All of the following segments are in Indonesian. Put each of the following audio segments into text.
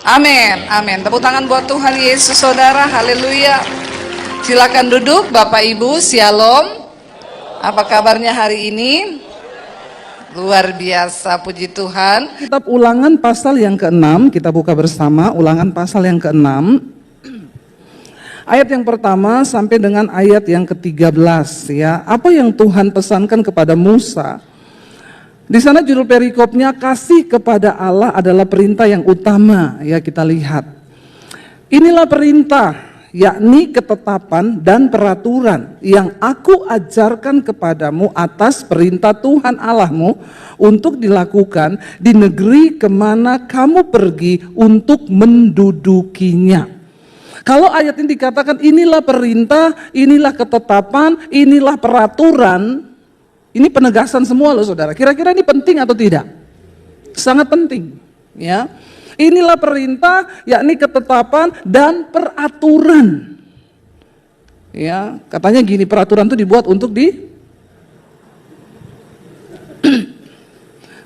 Amin, amin. Tepuk tangan buat Tuhan Yesus, saudara. Haleluya. Silakan duduk, Bapak Ibu. Shalom. Apa kabarnya hari ini? Luar biasa, puji Tuhan. Kitab Ulangan pasal yang ke-6, kita buka bersama. Ulangan pasal yang ke-6, ayat yang pertama sampai dengan ayat yang ke-13 ya. Apa yang Tuhan pesankan kepada Musa? Di sana judul perikopnya, kasih kepada Allah adalah perintah yang utama. Ya, kita lihat. Inilah perintah, yakni ketetapan dan peraturan yang aku ajarkan kepadamu atas perintah Tuhan Allahmu untuk dilakukan di negeri kemana kamu pergi untuk mendudukinya. Kalau ayat ini dikatakan inilah perintah, inilah ketetapan, inilah peraturan, ini penegasan semua loh saudara. Kira-kira ini penting atau tidak? Sangat penting ya. Inilah perintah, yakni ketetapan dan peraturan. Ya, katanya gini, peraturan itu dibuat untuk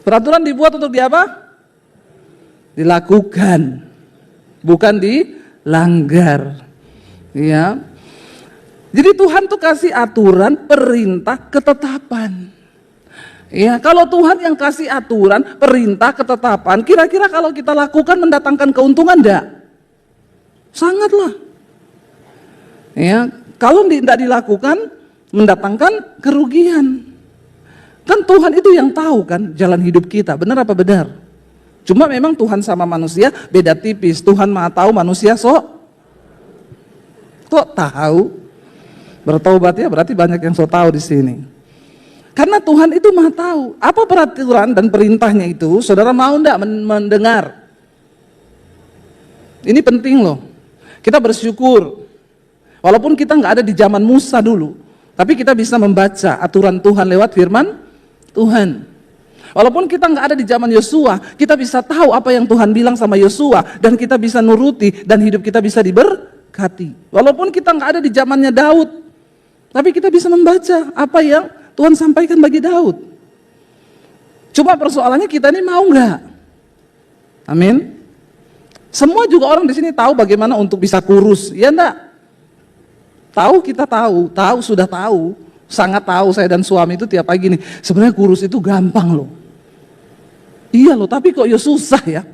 peraturan dibuat untuk apa? Dilakukan, bukan dilanggar. Ya. Jadi Tuhan tuh kasih aturan, perintah, ketetapan. Ya, kalau Tuhan yang kasih aturan, perintah, ketetapan, kira-kira kalau kita lakukan mendatangkan keuntungan enggak? Sangatlah. Ya, kalau tidak dilakukan mendatangkan kerugian. Kan Tuhan itu yang tahu kan jalan hidup kita, benar apa benar? Cuma memang Tuhan sama manusia beda tipis. Tuhan Maha tahu, manusia kok tahu. Bertobat ya, berarti banyak yang so tahu di sini. Karena Tuhan itu Maha tahu apa peraturan dan perintahnya itu. Saudara mau enggak mendengar? Ini penting loh. Kita bersyukur. Walaupun kita nggak ada di zaman Musa dulu, tapi kita bisa membaca aturan Tuhan lewat firman Tuhan. Walaupun kita nggak ada di zaman Yosua, kita bisa tahu apa yang Tuhan bilang sama Yosua dan kita bisa nuruti dan hidup kita bisa diberkati. Walaupun kita nggak ada di zamannya Daud, tapi kita bisa membaca apa yang Tuhan sampaikan bagi Daud. Cuma persoalannya kita ini mau nggak? Amin. Semua juga orang di sini tahu bagaimana untuk bisa kurus, ya enggak? Tahu, kita tahu, sudah tahu, sangat tahu. Saya dan suami itu tiap pagi nih, sebenarnya kurus itu gampang loh. Iya loh, tapi kok ya susah ya.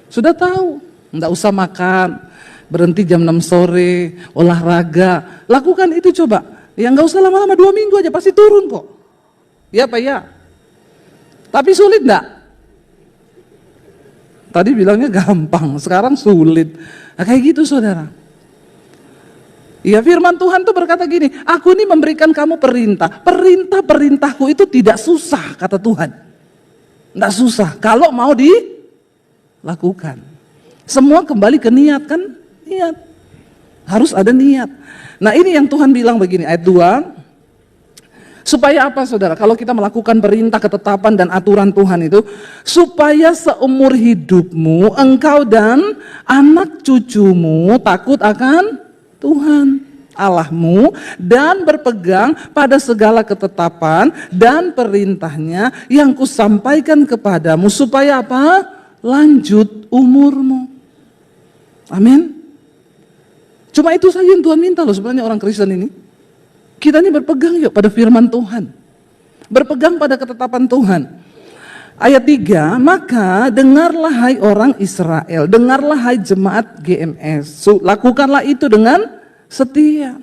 Sudah tahu, enggak usah makan, berhenti jam 6 sore, olahraga, lakukan itu coba. Ya enggak usah lama-lama, 2 minggu aja pasti turun kok. Ya Pak ya. Tapi sulit enggak? Tadi bilangnya gampang, sekarang sulit. Nah, kayak gitu saudara. Ya, firman Tuhan tuh berkata gini, aku ini memberikan kamu perintah. Perintah-perintahku itu tidak susah, kata Tuhan. Tidak susah, kalau mau dilakukan. Semua kembali ke niat kan? Niat. Harus ada niat. Nah ini yang Tuhan bilang begini, ayat 2. Supaya apa saudara? Kalau kita melakukan perintah, ketetapan dan aturan Tuhan itu, supaya seumur hidupmu, engkau dan anak cucumu takut akan Tuhan Allahmu dan berpegang pada segala ketetapan dan perintahnya yang kusampaikan kepadamu, supaya apa? Lanjut umurmu. Amin. Cuma itu saja yang Tuhan minta loh sebenarnya orang Kristen ini. Kita ini berpegang yuk pada firman Tuhan. Berpegang pada ketetapan Tuhan. Ayat 3, maka dengarlah hai orang Israel, dengarlah hai jemaat GMS, lakukanlah itu dengan setia,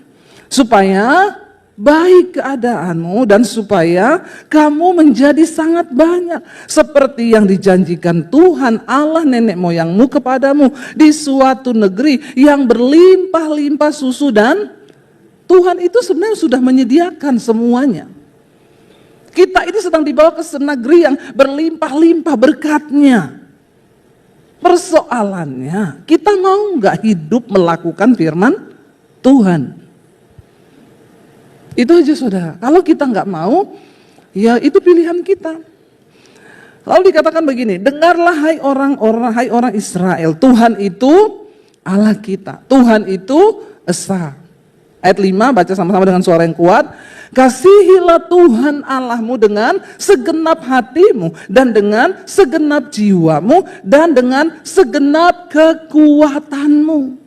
supaya baik keadaanmu dan supaya kamu menjadi sangat banyak, seperti yang dijanjikan Tuhan Allah nenek moyangmu kepadamu di suatu negeri yang berlimpah-limpah susu dan Tuhan itu sebenarnya sudah menyediakan semuanya. Kita ini sedang dibawa ke negeri yang berlimpah-limpah berkatnya. Persoalannya, kita mau nggak hidup melakukan firman Tuhan? Itu aja saudara. Kalau kita nggak mau, ya itu pilihan kita. Lalu dikatakan begini, dengarlah hai orang Israel, Tuhan itu Allah kita, Tuhan itu Esa. Ayat 5, baca sama-sama dengan suara yang kuat. Kasihilah Tuhan Allahmu dengan segenap hatimu dan dengan segenap jiwamu dan dengan segenap kekuatanmu.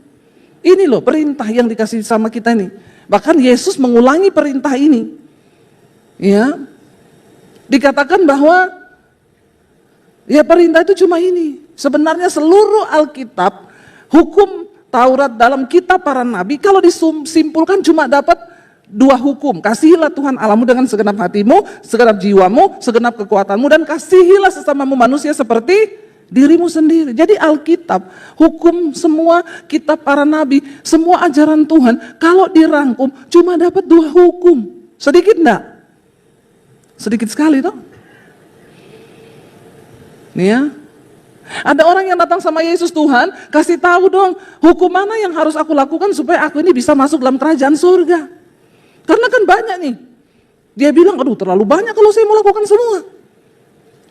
Ini loh perintah yang dikasih sama kita nih. Bahkan Yesus mengulangi perintah ini. Ya. Dikatakan bahwa ya perintah itu cuma ini. Sebenarnya seluruh Alkitab, hukum Taurat dalam kitab para nabi, kalau disimpulkan cuma dapat 2 hukum. Kasihilah Tuhan Allahmu dengan segenap hatimu, segenap jiwamu, segenap kekuatanmu, dan kasihilah sesamamu manusia seperti dirimu sendiri. Jadi Alkitab, hukum semua kitab para nabi, semua ajaran Tuhan, kalau dirangkum cuma dapat 2 hukum. Sedikit enggak? Sedikit sekali toh. Nih ya. Ada orang yang datang sama Yesus, Tuhan kasih tahu dong hukum mana yang harus aku lakukan supaya aku ini bisa masuk dalam kerajaan surga. Karena kan banyak nih. Dia bilang, aduh terlalu banyak kalau saya mau lakukan semua.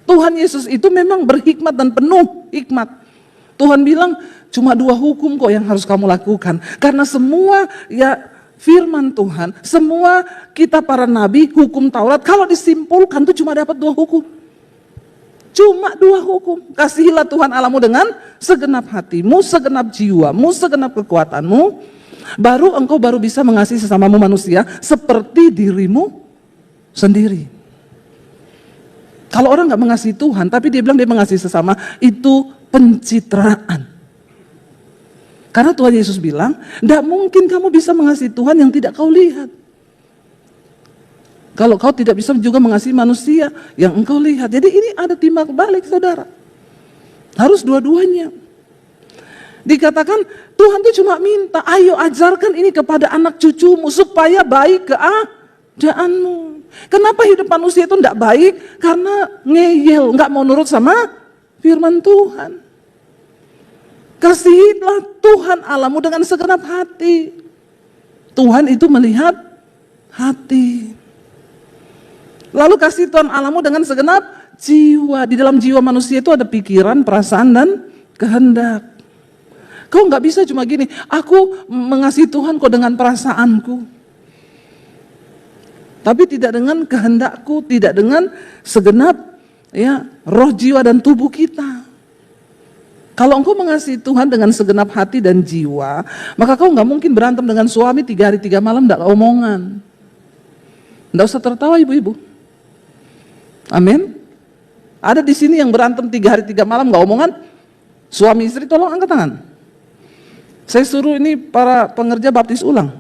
Tuhan Yesus itu memang berhikmat dan penuh hikmat. Tuhan bilang cuma 2 hukum kok yang harus kamu lakukan. Karena semua ya firman Tuhan, semua kitab para nabi, hukum Taurat, kalau disimpulkan tuh cuma dapat 2 hukum. Cuma 2 hukum. Kasihilah Tuhan Allahmu dengan segenap hatimu, segenap jiwamu, segenap kekuatanmu. Baru engkau bisa mengasihi sesamamu manusia seperti dirimu sendiri. Kalau orang gak mengasihi Tuhan, tapi dia bilang dia mengasihi sesama, itu pencitraan. Karena Tuhan Yesus bilang, gak mungkin kamu bisa mengasihi Tuhan yang tidak kau lihat. Kalau kau tidak bisa juga mengasihi manusia yang engkau lihat. Jadi ini ada timbal balik, saudara. Harus dua-duanya. Dikatakan Tuhan itu cuma minta, ayo ajarkan ini kepada anak cucumu supaya baik keadaanmu. Kenapa hidup manusia itu tidak baik? Karena ngeyel, nggak mau nurut sama firman Tuhan. Kasihilah Tuhan Allahmu dengan segenap hati. Tuhan itu melihat hati. Lalu kasih Tuhan Allahmu dengan segenap jiwa. Di dalam jiwa manusia itu ada pikiran, perasaan, dan kehendak. Kau nggak bisa cuma gini, aku mengasihi Tuhan kok dengan perasaanku. Tapi tidak dengan kehendakku, tidak dengan segenap ya roh, jiwa, dan tubuh kita. Kalau engkau mengasihi Tuhan dengan segenap hati dan jiwa, maka kau nggak mungkin berantem dengan suami 3 hari 3 malam tidak omongan. Nggak usah tertawa ibu-ibu. Amin. Ada di sini yang berantem 3 hari 3 malam nggak omongan? Suami istri tolong angkat tangan. Saya suruh ini para pengerja baptis ulang.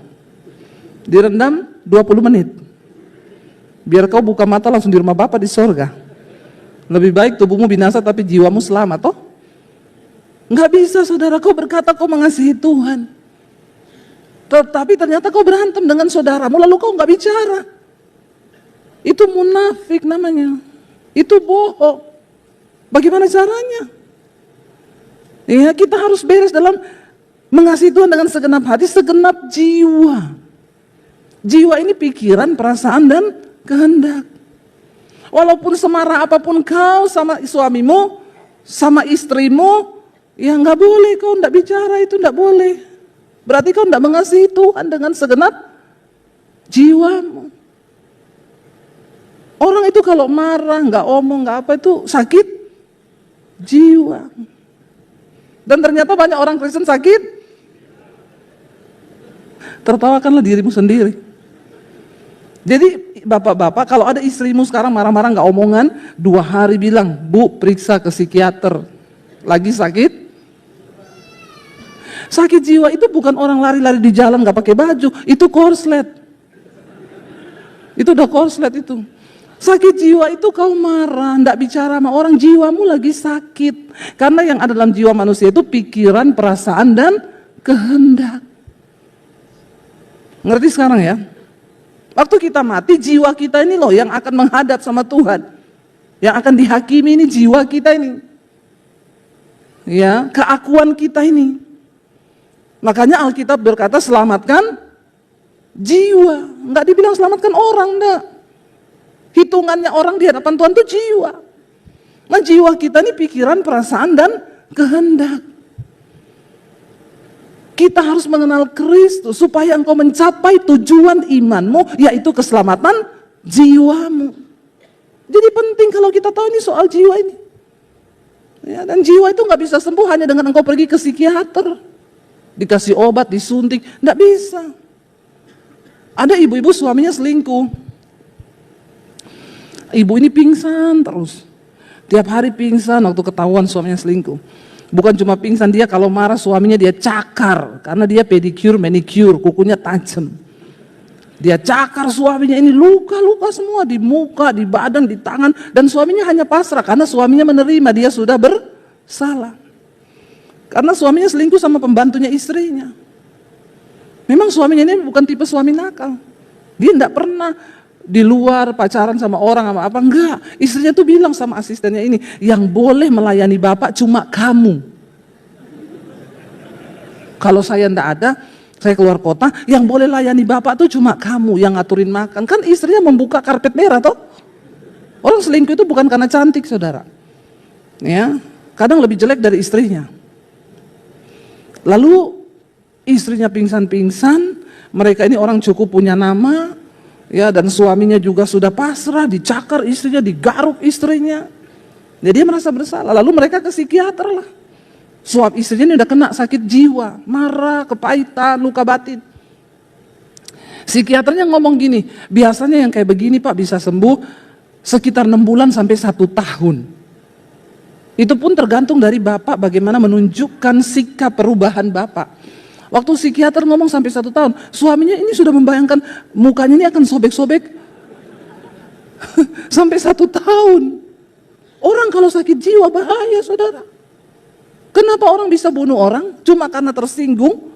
Direndam 20 menit. Biar kau buka mata langsung di rumah Bapa di sorga. Lebih baik tubuhmu binasa tapi jiwamu selamat toh? Nggak bisa saudara, kau berkata kau mengasihi Tuhan. Tetapi ternyata kau berantem dengan saudaramu lalu kau nggak bicara. Itu munafik namanya. Itu bohong. Bagaimana caranya? Ya, kita harus beres dalam mengasihi Tuhan dengan segenap hati, segenap jiwa. Jiwa ini pikiran, perasaan, dan kehendak. Walaupun semarah apapun kau sama suamimu, sama istrimu, ya nggak boleh kau nggak bicara, itu nggak boleh. Berarti kau nggak mengasihi Tuhan dengan segenap jiwamu. Orang itu kalau marah, nggak omong, nggak apa, itu sakit jiwa. Dan ternyata banyak orang Kristen sakit. Tertawakanlah dirimu sendiri. Jadi bapak-bapak, kalau ada istrimu sekarang marah-marah nggak omongan, 2 hari bilang, Bu periksa ke psikiater. Lagi sakit? Sakit jiwa itu bukan orang lari-lari di jalan nggak pakai baju, itu korslet. Itu udah korslet itu. Sakit jiwa itu kau marah, ndak bicara sama orang, jiwamu lagi sakit. Karena yang ada dalam jiwa manusia itu pikiran, perasaan, dan kehendak. Ngerti sekarang ya? Waktu kita mati, jiwa kita ini loh yang akan menghadap sama Tuhan. Yang akan dihakimi ini jiwa kita ini. Ya, keakuan kita ini. Makanya Alkitab berkata selamatkan jiwa. Nggak dibilang selamatkan orang, enggak. Hitungannya orang di hadapan Tuhan itu jiwa. Nah jiwa kita ini pikiran, perasaan, dan kehendak. Kita harus mengenal Kristus supaya engkau mencapai tujuan imanmu, yaitu keselamatan jiwamu. Jadi penting kalau kita tahu ini soal jiwa ini. Ya, dan jiwa itu nggak bisa sembuh hanya dengan engkau pergi ke psikiater, dikasih obat, disuntik, nggak bisa. Ada ibu-ibu suaminya selingkuh. Ibu ini pingsan terus. Tiap hari pingsan waktu ketahuan suaminya selingkuh. Bukan cuma pingsan, dia kalau marah suaminya dia cakar. Karena dia pedicure, manicure, kukunya tajam. Dia cakar suaminya, ini luka-luka semua di muka, di badan, di tangan. Dan suaminya hanya pasrah karena suaminya menerima dia sudah bersalah. Karena suaminya selingkuh sama pembantunya istrinya. Memang suaminya ini bukan tipe suami nakal. Dia tidak pernah di luar pacaran sama orang sama apa, enggak. Istrinya tuh bilang sama asistennya ini, yang boleh melayani bapak cuma kamu. Kalau saya enggak ada, saya keluar kota, yang boleh layani bapak tuh cuma kamu yang ngaturin makan. Kan istrinya membuka karpet merah toh. Orang selingkuh itu bukan karena cantik, saudara. Ya, kadang lebih jelek dari istrinya. Lalu istrinya pingsan-pingsan, mereka ini orang cukup punya nama, ya, dan suaminya juga sudah pasrah, dicakar istrinya, digaruk istrinya. Jadi dia merasa bersalah. Lalu mereka ke psikiater lah. Suami istrinya ini udah kena sakit jiwa, marah, kepahitan, luka batin. Psikiaternya ngomong gini, biasanya yang kayak begini Pak bisa sembuh sekitar 6 bulan sampai 1 tahun. Itu pun tergantung dari Bapak bagaimana menunjukkan sikap perubahan Bapak. Waktu psikiater ngomong sampai 1 tahun, suaminya ini sudah membayangkan mukanya ini akan sobek-sobek sampai 1 tahun. Orang kalau sakit jiwa bahaya, saudara. Kenapa orang bisa bunuh orang? Cuma karena tersinggung.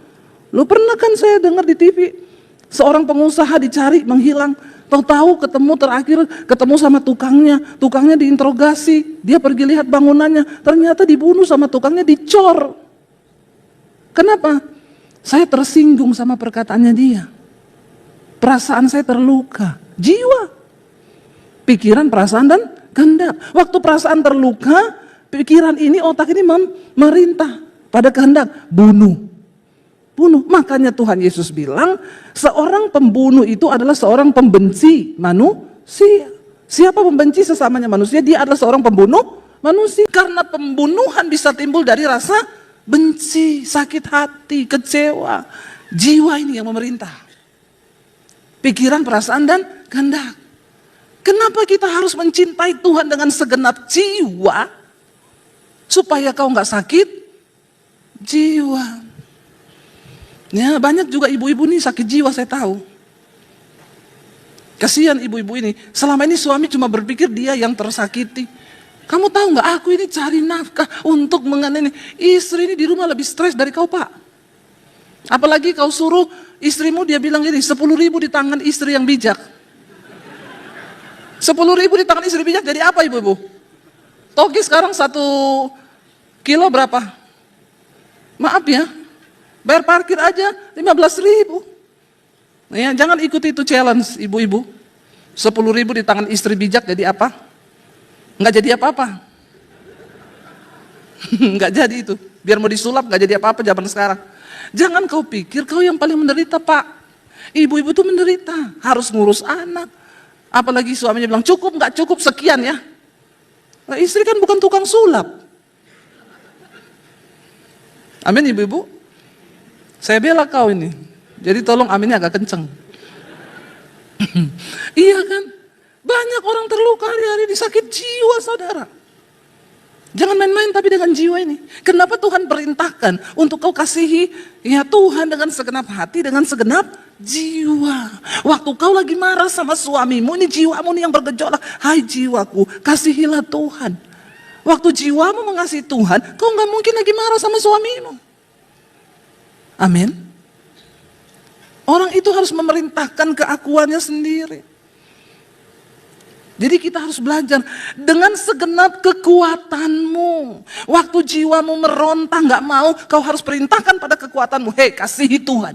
Lo pernah kan saya dengar di TV, seorang pengusaha dicari menghilang, tahu-tahu ketemu terakhir ketemu sama tukangnya diinterogasi, dia pergi lihat bangunannya, ternyata dibunuh sama tukangnya, dicor. Kenapa? Saya tersinggung sama perkataannya dia. Perasaan saya terluka. Jiwa, pikiran, perasaan, dan kehendak. Waktu perasaan terluka, pikiran ini, otak ini memerintah pada kehendak. Bunuh. Makanya Tuhan Yesus bilang, seorang pembunuh itu adalah seorang pembenci manusia. Siapa pembenci sesamanya manusia? Dia adalah seorang pembunuh manusia. Karena pembunuhan bisa timbul dari rasa benci, sakit hati, kecewa. Jiwa ini yang memerintah. Pikiran, perasaan, dan kehendak. Kenapa kita harus mencintai Tuhan dengan segenap jiwa? Supaya kau nggak sakit jiwa. Ya, banyak juga ibu-ibu nih sakit jiwa, saya tahu. Kasihan ibu-ibu ini. Selama ini suami cuma berpikir dia yang tersakiti. Kamu tahu nggak, aku ini cari nafkah untuk mengenai istri ini di rumah lebih stres dari kau Pak. Apalagi kau suruh istrimu, dia bilang gini, 10.000 di tangan istri yang bijak. 10.000 di tangan istri bijak jadi apa ibu-ibu? Togi sekarang 1 kilo berapa? Maaf ya, bayar parkir aja 15.000. Ya, jangan ikuti itu challenge ibu-ibu. 10.000 di tangan istri bijak jadi apa? Nggak jadi apa-apa. Nggak jadi itu. Biar mau disulap nggak jadi apa-apa zaman sekarang. Jangan kau pikir kau yang paling menderita Pak. Ibu-ibu tuh menderita, harus ngurus anak. Apalagi suaminya bilang cukup nggak cukup sekian ya. Nah, istri kan bukan tukang sulap. Amin ibu-ibu. Saya bela kau ini. Jadi tolong aminnya agak kenceng. Iya kan? Banyak orang terluka hari-hari di sakit jiwa, saudara. Jangan main-main tapi dengan jiwa ini. Kenapa Tuhan perintahkan untuk kau kasihi ya Tuhan dengan segenap hati, dengan segenap jiwa. Waktu kau lagi marah sama suamimu, ini jiwamu nih yang bergejolak. Hai jiwaku, kasihilah Tuhan. Waktu jiwamu mengasihi Tuhan, kau nggak mungkin lagi marah sama suamimu. Amin. Orang itu harus memerintahkan keakuannya sendiri. Jadi kita harus belajar dengan segenap kekuatanmu. Waktu jiwamu meronta nggak mau, kau harus perintahkan pada kekuatanmu. Hei, kasihi Tuhan.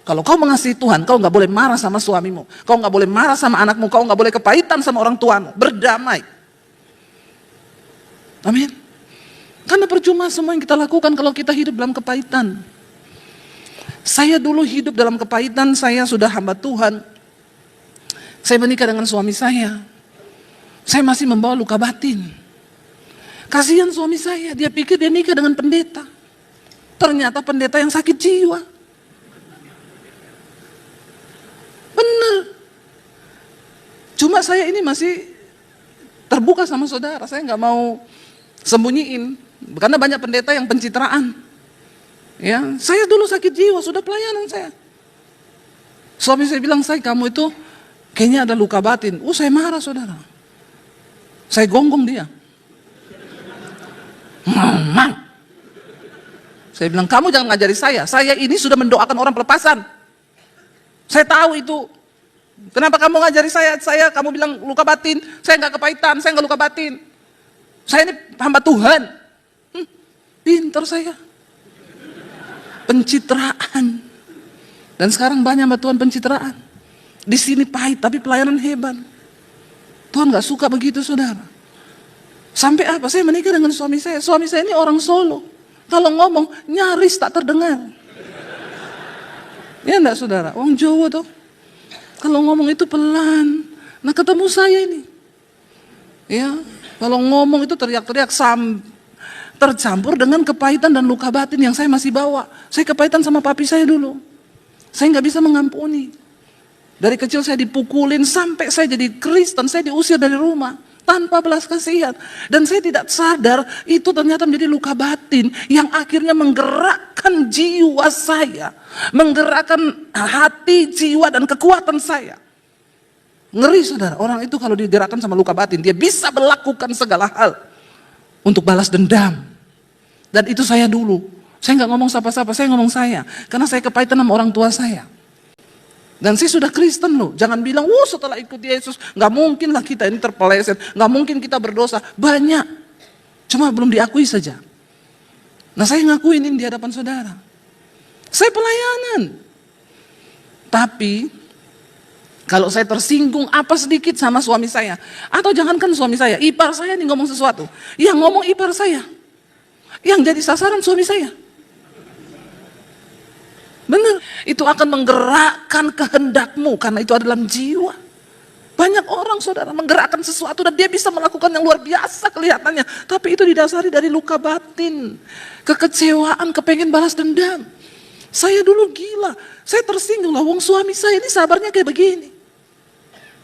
Kalau kau mengasihi Tuhan, kau nggak boleh marah sama suamimu, kau nggak boleh marah sama anakmu, kau nggak boleh kepahitan sama orang tuamu. Berdamai. Amin. Karena percuma semua yang kita lakukan kalau kita hidup dalam kepahitan. Saya dulu hidup dalam kepahitan, saya sudah hamba Tuhan. Saya menikah dengan suami saya. Saya masih membawa luka batin. Kasihan suami saya, dia pikir dia nikah dengan pendeta. Ternyata pendeta yang sakit jiwa. Benar. Cuma saya ini masih terbuka sama saudara, saya nggak mau sembunyiin. Karena banyak pendeta yang pencitraan. Ya, saya dulu sakit jiwa, sudah pelayanan saya. Suami saya bilang, kamu itu kayaknya ada luka batin. Saya marah saudara. Saya gonggong dia. Mama. Saya bilang, kamu jangan ngajari saya. Saya ini sudah mendoakan orang pelepasan. Saya tahu itu. Kenapa kamu ngajari saya? Kamu bilang luka batin. Saya nggak kepahitan, saya nggak luka batin. Saya ini hamba Tuhan. Pintar saya. Pencitraan. Dan sekarang banyak hamba Tuhan pencitraan. Di sini pahit tapi pelayanan hebat. Tuhan nggak suka begitu saudara. Sampai apa? Saya menikah dengan suami saya. Suami saya ini orang Solo. Kalau ngomong nyaris tak terdengar. Ya enggak saudara? Orang Jawa tuh. Kalau ngomong itu pelan. Nah ketemu saya ini. Ya, kalau ngomong itu teriak-teriak tercampur dengan kepahitan dan luka batin yang saya masih bawa. Saya kepahitan sama papi saya dulu. Saya nggak bisa mengampuni. Dari kecil saya dipukulin sampai saya jadi Kristen, saya diusir dari rumah tanpa belas kasihan. Dan saya tidak sadar itu ternyata menjadi luka batin yang akhirnya menggerakkan jiwa saya, menggerakkan hati, jiwa dan kekuatan saya. Ngeri saudara, orang itu kalau digerakkan sama luka batin, dia bisa melakukan segala hal untuk balas dendam. Dan itu saya dulu. Saya nggak ngomong siapa-siapa, saya ngomong saya. Karena saya kepahitan sama orang tua saya. Dan saya sudah Kristen loh. Jangan bilang, setelah ikut Yesus, nggak mungkin lah kita ini terpeleset. Nggak mungkin kita berdosa. Banyak. Cuma belum diakui saja. Nah saya ngakuin ini di hadapan saudara. Saya pelayanan. Tapi, kalau saya tersinggung apa sedikit sama suami saya. Atau jangankan suami saya, ipar saya nih ngomong sesuatu. Yang ngomong ipar saya. Yang jadi sasaran suami saya. Benar, itu akan menggerakkan kehendakmu karena itu adalah jiwa. Banyak orang saudara menggerakkan sesuatu dan dia bisa melakukan yang luar biasa kelihatannya. Tapi itu didasari dari luka batin, kekecewaan, kepengen balas dendam. Saya dulu gila, saya tersinggung lah, wong suami saya ini sabarnya kayak begini.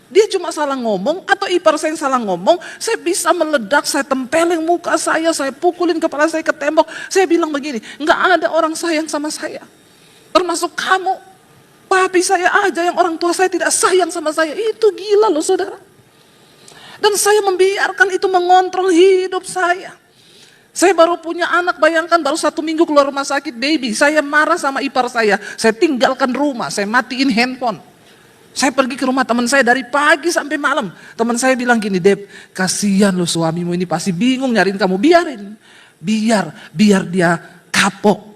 Dia cuma salah ngomong atau ipar saya yang salah ngomong, saya bisa meledak, saya tempelin muka saya pukulin kepala saya ke tembok. Saya bilang begini, nggak ada orang sayang sama saya. Termasuk kamu, papi saya aja yang orang tua saya tidak sayang sama saya. Itu gila loh saudara. Dan saya membiarkan itu mengontrol hidup saya. Saya baru punya anak, bayangkan baru 1 minggu keluar rumah sakit baby. Saya marah sama ipar saya tinggalkan rumah, saya matiin handphone. Saya pergi ke rumah teman saya dari pagi sampai malam. Teman saya bilang gini, Dep, kasihan loh suamimu ini pasti bingung nyariin kamu. Biarin, biar dia kapok.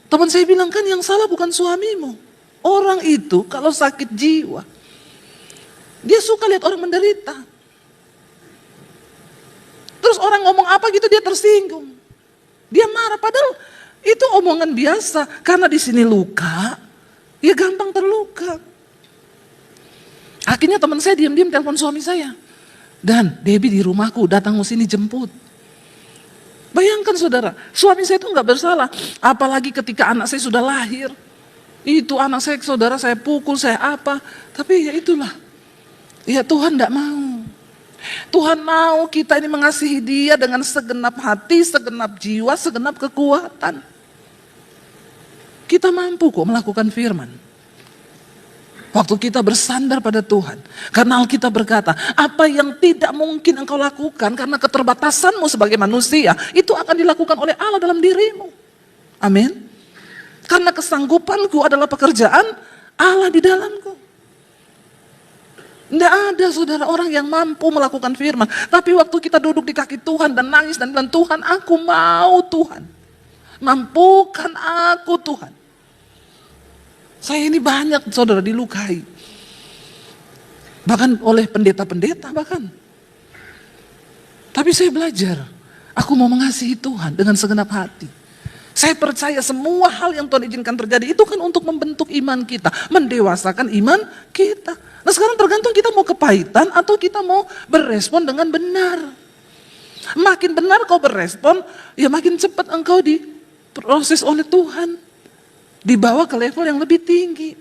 Teman saya bilang kan yang salah bukan suamimu. Orang itu kalau sakit jiwa, dia suka lihat orang menderita. Terus orang ngomong apa gitu dia tersinggung. Dia marah padahal itu omongan biasa. Karena di sini luka, dia gampang terluka. Akhirnya teman saya diam-diam telepon suami saya. Dan Debbie di rumahku, datang ke sini jemput. Bayangkan saudara, suami saya itu nggak bersalah. Apalagi ketika anak saya sudah lahir. Itu anak saya, saudara saya pukul, saya apa. Tapi ya itulah. Ya Tuhan nggak mau. Tuhan mau kita ini mengasihi dia dengan segenap hati, segenap jiwa, segenap kekuatan. Kita mampu kok melakukan firman. Waktu kita bersandar pada Tuhan. Karena Alkitab berkata, apa yang tidak mungkin engkau lakukan karena keterbatasanmu sebagai manusia, itu akan dilakukan oleh Allah dalam dirimu. Amin. Karena kesanggupanku adalah pekerjaan Allah di dalamku. Tidak ada saudara orang yang mampu melakukan firman. Tapi waktu kita duduk di kaki Tuhan dan nangis dan bilang, Tuhan aku mau Tuhan. Mampukan aku Tuhan. Saya ini banyak saudara dilukai. Bahkan oleh pendeta-pendeta bahkan. Tapi saya belajar. Aku mau mengasihi Tuhan dengan segenap hati. Saya percaya semua hal yang Tuhan izinkan terjadi itu kan untuk membentuk iman kita, mendewasakan iman kita. Nah sekarang tergantung kita mau kepahitan atau kita mau berespon dengan benar. Makin benar kau berespon, ya makin cepat engkau diproses oleh Tuhan. Dibawa ke level yang lebih tinggi.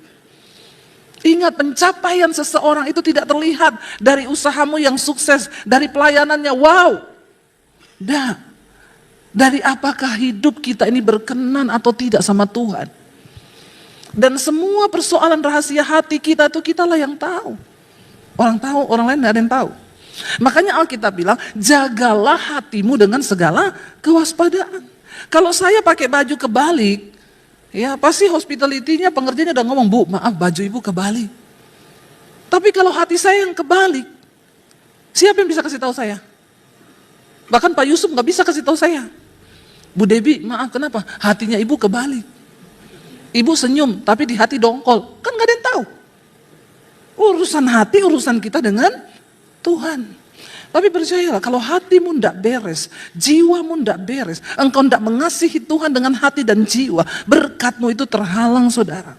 Ingat, pencapaian seseorang itu tidak terlihat dari usahamu yang sukses, dari pelayanannya, wow. Dari apakah hidup kita ini berkenan atau tidak sama Tuhan. Dan semua persoalan rahasia hati kita itu kitalah yang tahu. Orang tahu, orang lain tidak ada yang tahu. Makanya Alkitab bilang, jagalah hatimu dengan segala kewaspadaan. Kalau saya pakai baju kebalik, ya pasti hospitality-nya, pengerjanya udah ngomong, Bu maaf baju ibu kebalik. Tapi kalau hati saya yang kebalik, siapa yang bisa kasih tahu saya? Bahkan Pak Yusuf gak bisa kasih tahu saya. Bu Debi maaf kenapa? Hatinya ibu kebalik. Ibu senyum tapi di hati dongkol. Kan gak ada yang tahu. Urusan hati, urusan kita dengan Tuhan. Tapi percayalah kalau hatimu tidak beres, jiwamu tidak beres, engkau tidak mengasihi Tuhan dengan hati dan jiwa, berkatmu itu terhalang saudara.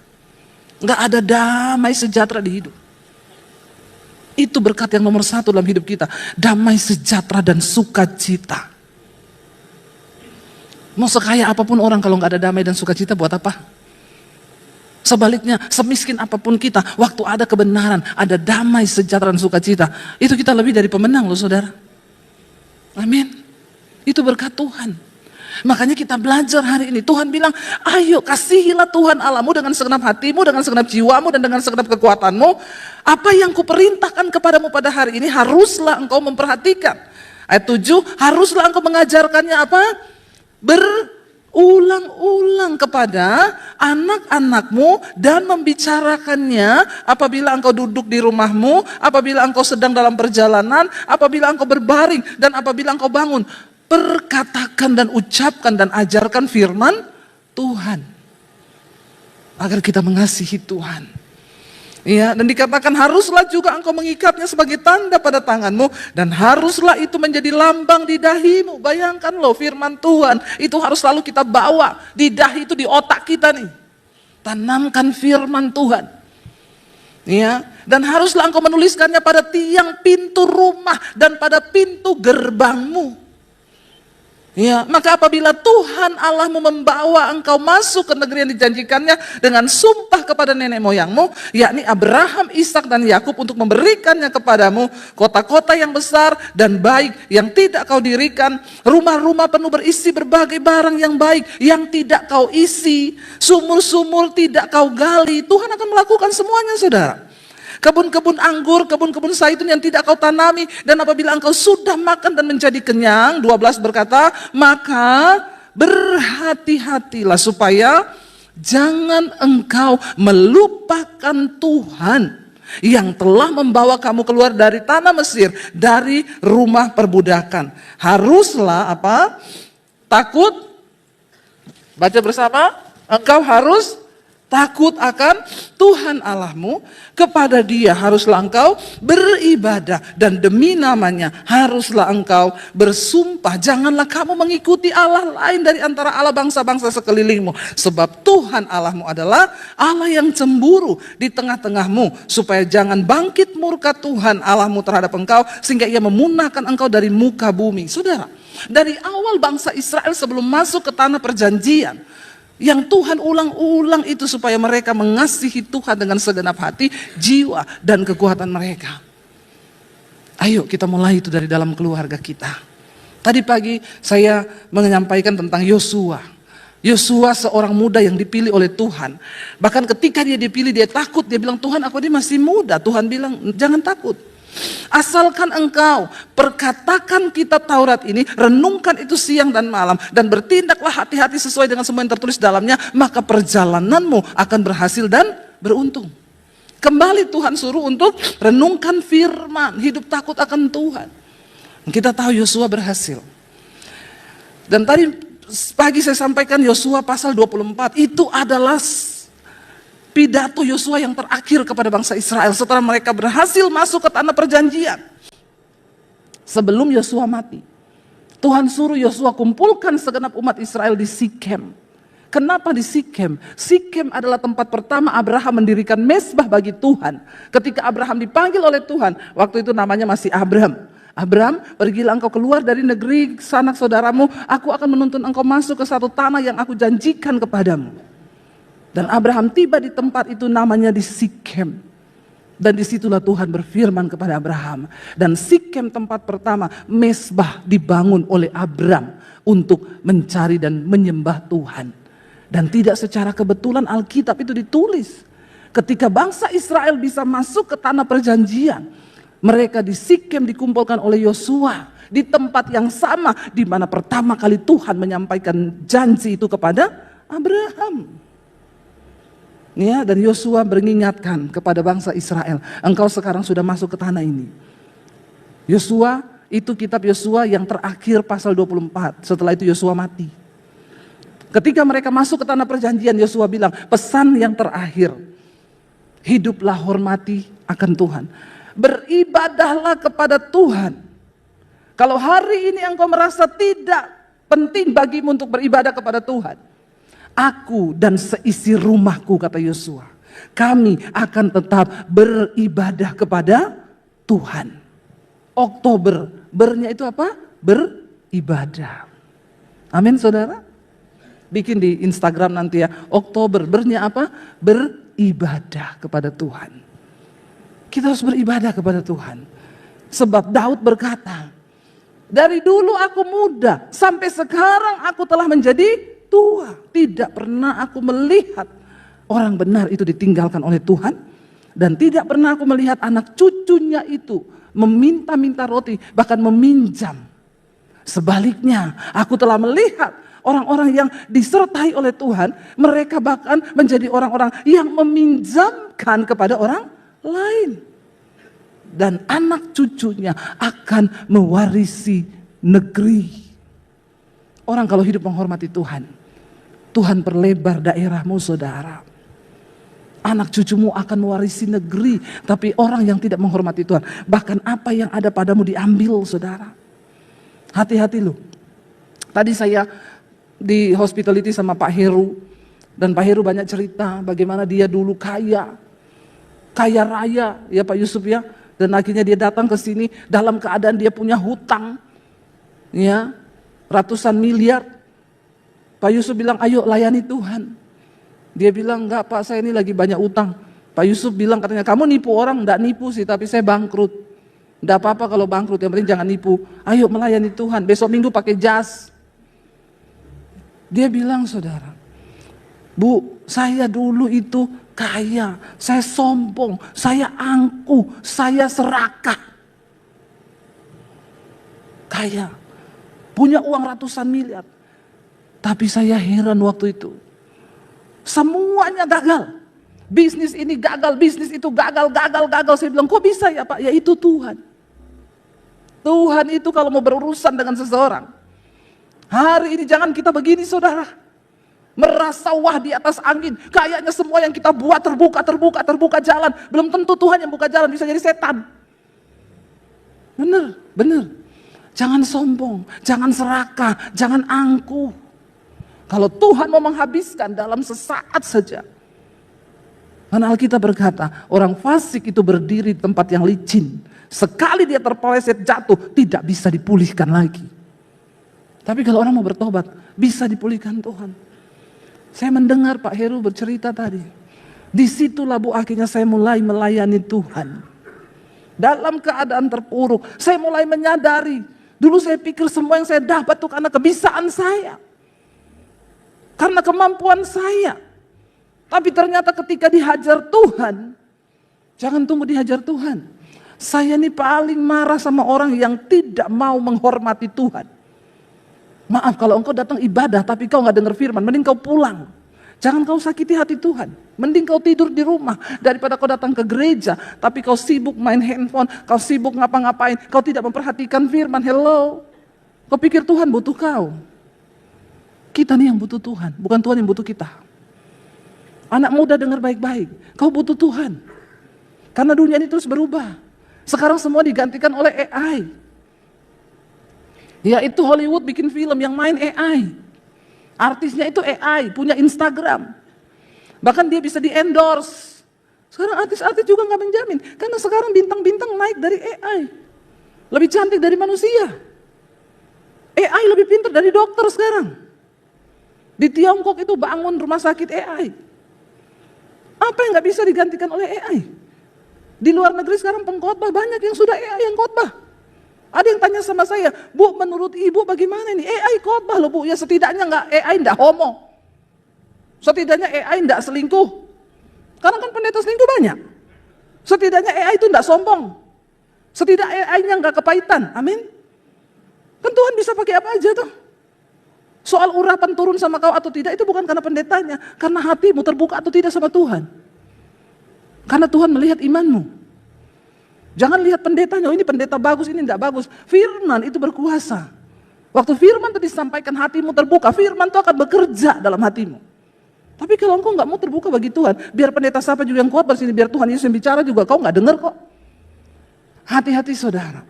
Nggak ada damai sejahtera di hidup. Itu berkat yang nomor satu dalam hidup kita, damai sejahtera dan sukacita. Mau sekaya apapun orang kalau nggak ada damai dan sukacita buat apa? Sebaliknya, semiskin apapun kita, waktu ada kebenaran, ada damai, sejahtera, dan sukacita, itu kita lebih dari pemenang loh saudara. Amin. Itu berkat Tuhan. Makanya kita belajar hari ini, Tuhan bilang, ayo kasihilah Tuhan Allahmu dengan segenap hatimu, dengan segenap jiwamu, dan dengan segenap kekuatanmu. Apa yang kuperintahkan kepadamu pada hari ini, haruslah engkau memperhatikan. Ayat 7, haruslah engkau mengajarkannya apa? Ulang-ulang kepada anak-anakmu dan membicarakannya apabila engkau duduk di rumahmu, apabila engkau sedang dalam perjalanan, apabila engkau berbaring, dan apabila engkau bangun. Perkatakan dan ucapkan dan ajarkan firman Tuhan. Agar kita mengasihi Tuhan. Ya, dan dikatakan haruslah juga engkau mengikatnya sebagai tanda pada tanganmu dan haruslah itu menjadi lambang di dahimu. Bayangkan loh firman Tuhan itu harus selalu kita bawa di dahi, itu di otak kita nih. Tanamkan firman Tuhan. Ya, dan haruslah engkau menuliskannya pada tiang pintu rumah dan pada pintu gerbangmu. Ya, maka apabila Tuhan Allahmu membawa engkau masuk ke negeri yang dijanjikannya dengan sumpah kepada nenek moyangmu, yakni Abraham, Ishak dan Yakub untuk memberikannya kepadamu, kota-kota yang besar dan baik yang tidak kau dirikan, rumah-rumah penuh berisi berbagai barang yang baik yang tidak kau isi, sumur-sumur tidak kau gali, Tuhan akan melakukan semuanya saudara. Kebun-kebun anggur, kebun-kebun zaitun yang tidak kau tanami, dan apabila engkau sudah makan dan menjadi kenyang, 12 berkata, maka berhati-hatilah supaya jangan engkau melupakan Tuhan yang telah membawa kamu keluar dari tanah Mesir, dari rumah perbudakan. Haruslah apa? Takut. Baca bersama. Engkau harus takut akan Tuhan Allahmu, kepada Dia haruslah engkau beribadah dan demi namanya haruslah engkau bersumpah. Janganlah kamu mengikuti Allah lain dari antara Allah bangsa-bangsa sekelilingmu, sebab Tuhan Allahmu adalah Allah yang cemburu di tengah-tengahmu, supaya jangan bangkit murka Tuhan Allahmu terhadap engkau sehingga Ia memunahkan engkau dari muka bumi. Saudara, dari awal bangsa Israel sebelum masuk ke tanah perjanjian, yang Tuhan ulang-ulang itu supaya mereka mengasihi Tuhan dengan segenap hati, jiwa, dan kekuatan mereka. Ayo kita mulai itu dari dalam keluarga kita. Tadi pagi saya menyampaikan tentang Yosua. Yosua seorang muda yang dipilih oleh Tuhan. Bahkan ketika dia dipilih dia takut, dia bilang Tuhan aku ini masih muda. Tuhan bilang jangan takut. Asalkan engkau perkatakan kitab Taurat ini, renungkan itu siang dan malam, dan bertindaklah hati-hati sesuai dengan semua yang tertulis dalamnya, maka perjalananmu akan berhasil dan beruntung. Kembali Tuhan suruh untuk renungkan firman, hidup takut akan Tuhan. Kita tahu Yosua berhasil. Dan tadi pagi saya sampaikan Yosua pasal 24, itu adalah pidato Yosua yang terakhir kepada bangsa Israel setelah mereka berhasil masuk ke tanah perjanjian. Sebelum Yosua mati, Tuhan suruh Yosua kumpulkan segenap umat Israel di Sikem. Kenapa di Sikem? Sikem adalah tempat pertama Abraham mendirikan mezbah bagi Tuhan. Ketika Abraham dipanggil oleh Tuhan, waktu itu namanya masih Abram. Abram, pergilah engkau keluar dari negeri sanak saudaramu, aku akan menuntun engkau masuk ke satu tanah yang aku janjikan kepadamu. Dan Abraham tiba di tempat itu namanya di Sikem. Dan disitulah Tuhan berfirman kepada Abraham. Dan Sikem tempat pertama, mezbah dibangun oleh Abram untuk mencari dan menyembah Tuhan. Dan tidak secara kebetulan Alkitab itu ditulis. Ketika bangsa Israel bisa masuk ke tanah perjanjian, mereka di Sikem dikumpulkan oleh Yosua di tempat yang sama di mana pertama kali Tuhan menyampaikan janji itu kepada Abraham. Ya, dan Yosua mengingatkan kepada bangsa Israel, engkau sekarang sudah masuk ke tanah ini. Yosua, itu kitab Yosua yang terakhir pasal 24. Setelah itu Yosua mati. Ketika mereka masuk ke tanah perjanjian, Yosua bilang, pesan yang terakhir, hiduplah hormati akan Tuhan. Beribadahlah kepada Tuhan. Kalau hari ini engkau merasa tidak penting bagimu untuk beribadah kepada Tuhan, aku dan seisi rumahku, kata Yosua, kami akan tetap beribadah kepada Tuhan. Oktober, bernya itu apa? Beribadah. Amin saudara. Bikin di Instagram nanti ya, Oktober, bernya apa? Beribadah kepada Tuhan. Kita harus beribadah kepada Tuhan. Sebab Daud berkata, dari dulu aku muda, sampai sekarang aku telah menjadi tua. Tidak pernah aku melihat orang benar itu ditinggalkan oleh Tuhan. Dan tidak pernah aku melihat anak cucunya itu meminta-minta roti, bahkan meminjam. Sebaliknya, aku telah melihat orang-orang yang disertai oleh Tuhan, mereka bahkan menjadi orang-orang yang meminjamkan kepada orang lain. Dan anak cucunya akan mewarisi negeri. Orang kalau hidup menghormati Tuhan, Tuhan perlebar daerahmu saudara. Anak cucumu akan mewarisi negeri, tapi orang yang tidak menghormati Tuhan, bahkan apa yang ada padamu diambil saudara. Hati-hati loh. Tadi saya di hospitality sama Pak Heru, dan Pak Heru banyak cerita bagaimana dia dulu kaya raya ya Pak Yusuf ya, dan akhirnya dia datang ke sini dalam keadaan dia punya hutang ya ratusan miliar. Pak Yusuf bilang ayo layani Tuhan, dia bilang enggak Pak, saya ini lagi banyak utang. Pak Yusuf bilang katanya kamu nipu orang, enggak nipu sih tapi saya bangkrut. Enggak apa-apa kalau bangkrut, yang penting jangan nipu, ayo melayani Tuhan, besok minggu pakai jas. Dia bilang saudara, Bu, saya dulu itu kaya, saya sombong, saya angkuh, saya serakah. Kaya, punya uang ratusan miliar. Tapi saya heran waktu itu, semuanya gagal. Bisnis ini gagal, bisnis itu gagal. Saya bilang, kok bisa ya Pak? Ya itu Tuhan. Tuhan itu kalau mau berurusan dengan seseorang, hari ini jangan kita begini saudara, merasa wah di atas angin, kayaknya semua yang kita buat terbuka jalan. Belum tentu Tuhan yang buka jalan, bisa jadi setan. Bener. Jangan sombong, jangan serakah, jangan angkuh. Kalau Tuhan mau menghabiskan dalam sesaat saja. Karena Alkitab berkata, orang fasik itu berdiri di tempat yang licin. Sekali dia terpeleset jatuh, tidak bisa dipulihkan lagi. Tapi kalau orang mau bertobat, bisa dipulihkan Tuhan. Saya mendengar Pak Heru bercerita tadi. Disitulah Bu akhirnya saya mulai melayani Tuhan. Dalam keadaan terpuruk, saya mulai menyadari. Dulu saya pikir semua yang saya dapat itu karena kebisaan saya. Karena kemampuan saya. Tapi ternyata ketika dihajar Tuhan, jangan tunggu dihajar Tuhan. Saya ini paling marah sama orang yang tidak mau menghormati Tuhan. Maaf kalau engkau datang ibadah tapi kau gak dengar firman, mending kau pulang. Jangan kau sakiti hati Tuhan. Mending kau tidur di rumah daripada kau datang ke gereja tapi kau sibuk main handphone, kau sibuk ngapa-ngapain, kau tidak memperhatikan firman. Hello. Kau pikir Tuhan butuh kau? Kita nih yang butuh Tuhan, bukan Tuhan yang butuh kita. Anak muda dengar baik-baik, kau butuh Tuhan. Karena dunia ini terus berubah. Sekarang semua digantikan oleh AI. Yaitu Hollywood bikin film yang main AI. Artisnya itu AI, punya Instagram. Bahkan dia bisa di-endorse. Sekarang artis-artis juga nggak menjamin. Karena sekarang bintang-bintang naik dari AI. Lebih cantik dari manusia. AI lebih pintar dari dokter sekarang. Di Tiongkok itu bangun rumah sakit AI. Apa yang nggak bisa digantikan oleh AI? Di luar negeri sekarang pengkhotbah banyak yang sudah AI yang khotbah. Ada yang tanya sama saya, Bu, menurut ibu bagaimana ini? AI khotbah loh Bu, ya setidaknya AI nggak homo. Setidaknya AI nggak selingkuh. Karena kan pendeta selingkuh banyak. Setidaknya AI itu nggak sombong. Setidaknya AI-nya nggak kepahitan. Amin. Kan Tuhan bisa pakai apa aja tuh. Soal urapan turun sama kau atau tidak itu bukan karena pendetanya. Karena hatimu terbuka atau tidak sama Tuhan. Karena Tuhan melihat imanmu. Jangan lihat pendetanya, oh ini pendeta bagus, ini tidak bagus. Firman itu berkuasa. Waktu firman tadi disampaikan hatimu terbuka, firman itu akan bekerja dalam hatimu. Tapi kalau engkau nggak mau terbuka bagi Tuhan, biar pendeta siapa juga yang kuat bersini, biar Tuhan Yesus yang bicara juga, kau nggak dengar kok. Hati-hati saudara.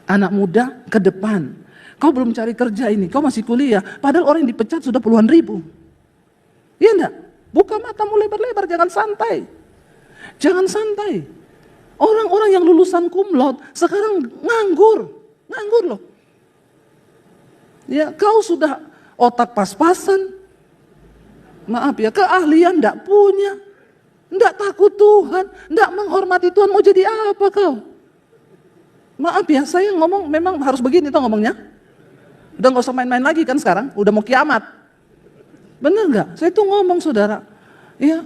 Anak muda ke depan. Kau belum cari kerja ini, kau masih kuliah. Padahal orang yang dipecat sudah puluhan ribu. Iya enggak? Buka matamu lebar-lebar, jangan santai. Jangan santai. Orang-orang yang lulusan cum laude sekarang nganggur loh. Ya, kau sudah otak pas-pasan. Maaf ya, keahlian enggak punya. Enggak takut Tuhan, enggak menghormati Tuhan, mau jadi apa kau? Maaf ya, saya ngomong memang harus begini tuh ngomongnya. Udah gak usah main-main lagi kan sekarang, udah mau kiamat. Bener enggak? Saya tuh ngomong saudara, ya,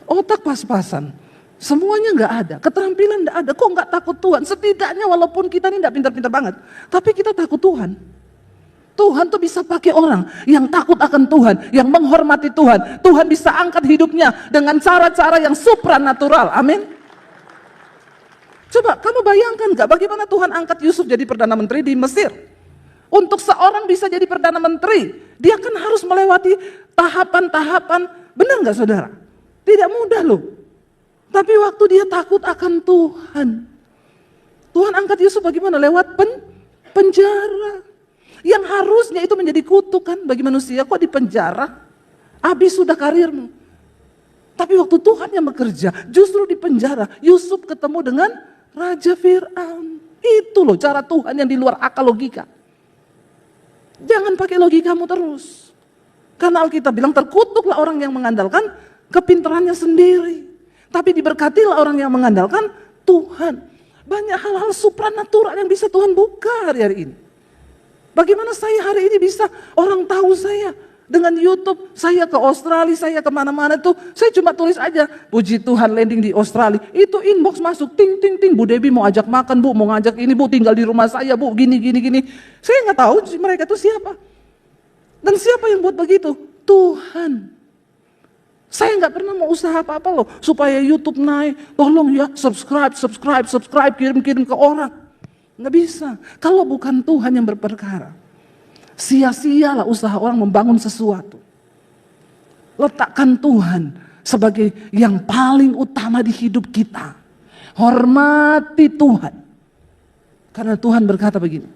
otak pas-pasan. Semuanya nggak ada, keterampilan nggak ada, kok nggak takut Tuhan? Setidaknya walaupun kita ini nggak pintar-pintar banget, tapi kita takut Tuhan. Tuhan tuh bisa pakai orang yang takut akan Tuhan, yang menghormati Tuhan. Tuhan bisa angkat hidupnya dengan cara-cara yang supranatural, amin. Coba kamu bayangkan nggak bagaimana Tuhan angkat Yusuf jadi Perdana Menteri di Mesir. Untuk seorang bisa jadi Perdana Menteri, dia kan harus melewati tahapan-tahapan, benar nggak saudara? Tidak mudah loh. Tapi waktu dia takut akan Tuhan, Tuhan angkat Yusuf bagaimana? Lewat penjara. Yang harusnya itu menjadi kutukan bagi manusia, kok di penjara? Habis sudah karirmu. Tapi waktu Tuhan yang bekerja, justru di penjara, Yusuf ketemu dengan Raja Fir'aun. Itu loh cara Tuhan yang di luar akal logika. Jangan pakai logikamu terus. Karena Alkitab bilang terkutuklah orang yang mengandalkan kepintarannya sendiri. Tapi diberkatilah orang yang mengandalkan Tuhan. Banyak hal-hal supranatural yang bisa Tuhan buka hari ini. Bagaimana saya hari ini bisa orang tahu saya dengan YouTube, saya ke Australia, saya kemana-mana tuh, saya cuma tulis aja, puji Tuhan landing di Australia. Itu inbox masuk, ting ting ting, Bu Debbie mau ajak makan Bu, mau ngajak ini Bu, tinggal di rumah saya Bu, gini. Saya nggak tahu mereka itu siapa. Dan siapa yang buat begitu? Tuhan. Saya nggak pernah mau usaha apa-apa loh, supaya YouTube naik, tolong ya subscribe, kirim ke orang. Nggak bisa, kalau bukan Tuhan yang berperkara. Sia-sialah usaha orang membangun sesuatu. Letakkan Tuhan sebagai yang paling utama di hidup kita. Hormati Tuhan. Karena Tuhan berkata begini,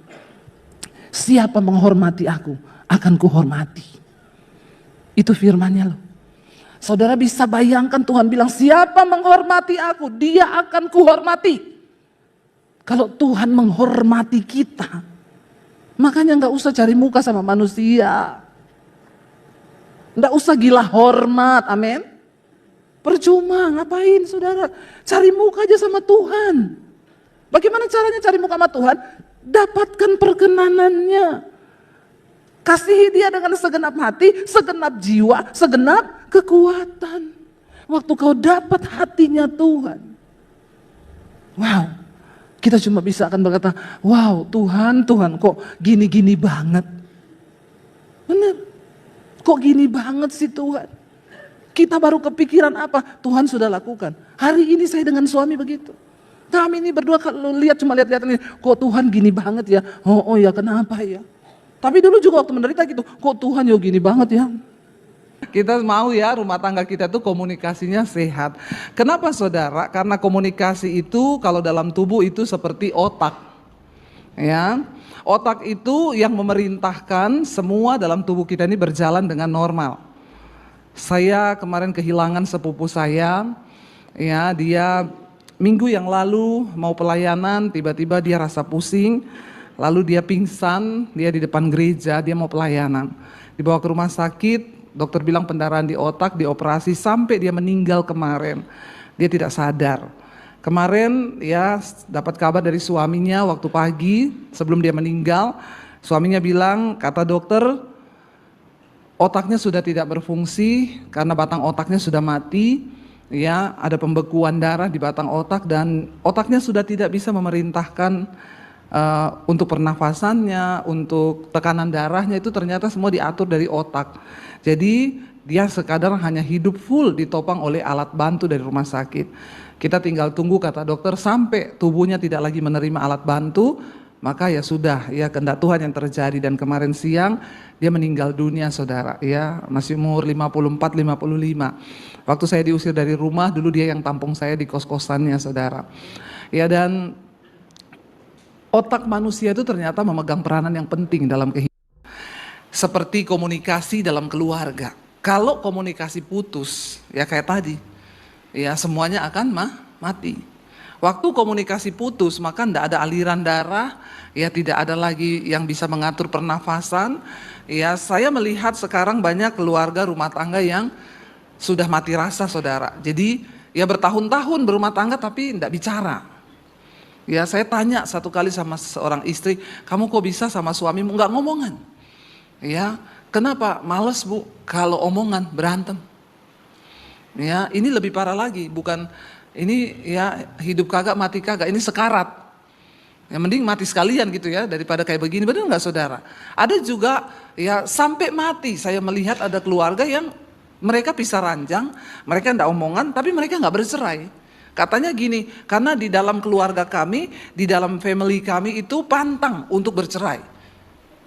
siapa menghormati aku, akan kuhormati. Itu firman-Nya loh. Saudara bisa bayangkan Tuhan bilang, siapa menghormati aku, dia akan kuhormati. Kalau Tuhan menghormati kita, makanya gak usah cari muka sama manusia. Gak usah gila hormat, amin. Percuma, ngapain saudara? Cari muka aja sama Tuhan. Bagaimana caranya cari muka sama Tuhan? Dapatkan perkenanannya. Kasihi dia dengan segenap hati, segenap jiwa, segenap kekuatan. Waktu kau dapat hatinya Tuhan. Wow, kita cuma bisa akan berkata, wow Tuhan kok gini-gini banget. Benar, kok gini banget sih Tuhan. Kita baru kepikiran apa, Tuhan sudah lakukan. Hari ini saya dengan suami begitu. Kami ini berdua kalau cuma lihat ini, kok Tuhan gini banget ya. Oh ya kenapa ya. Tapi dulu juga waktu menderita gitu, kok Tuhan ya gini banget ya. Kita mau ya rumah tangga kita tuh komunikasinya sehat. Kenapa saudara? Karena komunikasi itu kalau dalam tubuh itu seperti otak. Ya, otak itu yang memerintahkan semua dalam tubuh kita ini berjalan dengan normal. Saya kemarin kehilangan sepupu saya, ya dia minggu yang lalu mau pelayanan, tiba-tiba dia rasa pusing, lalu dia pingsan, dia di depan gereja, dia mau pelayanan. Dibawa ke rumah sakit, dokter bilang pendarahan di otak, dioperasi sampai dia meninggal kemarin. Dia tidak sadar. Kemarin ya dapat kabar dari suaminya waktu pagi sebelum dia meninggal, suaminya bilang, kata dokter, otaknya sudah tidak berfungsi karena batang otaknya sudah mati, ya ada pembekuan darah di batang otak dan otaknya sudah tidak bisa memerintahkan untuk pernafasannya, untuk tekanan darahnya itu ternyata semua diatur dari otak. Jadi dia sekadar hanya hidup full ditopang oleh alat bantu dari rumah sakit. Kita tinggal tunggu kata dokter sampai tubuhnya tidak lagi menerima alat bantu, maka ya sudah, ya kehendak Tuhan yang terjadi. Dan kemarin siang dia meninggal dunia saudara, ya masih umur 54-55. Waktu saya diusir dari rumah, dulu dia yang tampung saya di kos-kosannya saudara. Ya dan otak manusia itu ternyata memegang peranan yang penting dalam kehidupan. Seperti komunikasi dalam keluarga. Kalau komunikasi putus, ya kayak tadi, ya semuanya akan mati. Waktu komunikasi putus, maka tidak ada aliran darah, ya tidak ada lagi yang bisa mengatur pernafasan. Ya saya melihat sekarang banyak keluarga rumah tangga yang sudah mati rasa saudara. Jadi ya bertahun-tahun berumah tangga tapi tidak bicara. Ya saya tanya satu kali sama seorang istri, kamu kok bisa sama suamimu nggak ngomongan? Ya kenapa? Males bu, kalau omongan berantem. Ya ini lebih parah lagi, bukan ini ya hidup kagak mati kagak, ini sekarat. Ya mending mati sekalian gitu ya daripada kayak begini, benar nggak saudara? Ada juga ya sampai mati saya melihat ada keluarga yang mereka pisah ranjang, mereka nggak omongan tapi mereka nggak bercerai. Katanya gini, karena di dalam keluarga kami, di dalam family kami itu pantang untuk bercerai.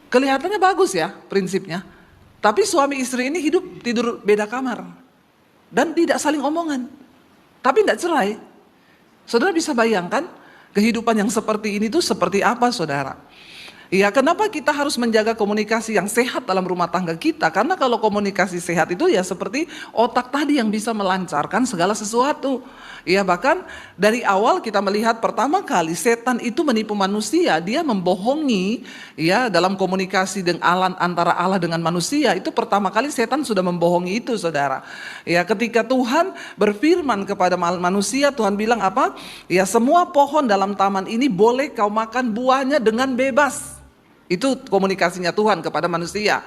Kelihatannya bagus ya prinsipnya, tapi suami istri ini hidup tidur beda kamar dan tidak saling omongan, tapi tidak cerai. Saudara bisa bayangkan kehidupan yang seperti ini tuh seperti apa saudara? Ya kenapa kita harus menjaga komunikasi yang sehat dalam rumah tangga kita? Karena kalau komunikasi sehat itu ya seperti otak tadi yang bisa melancarkan segala sesuatu. Ya bahkan dari awal kita melihat pertama kali setan itu menipu manusia, dia membohongi ya dalam komunikasi dengan antara Allah dengan manusia. Itu pertama kali setan sudah membohongi itu saudara. Ya ketika Tuhan berfirman kepada manusia, Tuhan bilang apa? Ya semua pohon dalam taman ini boleh kau makan buahnya dengan bebas. Itu komunikasinya Tuhan kepada manusia.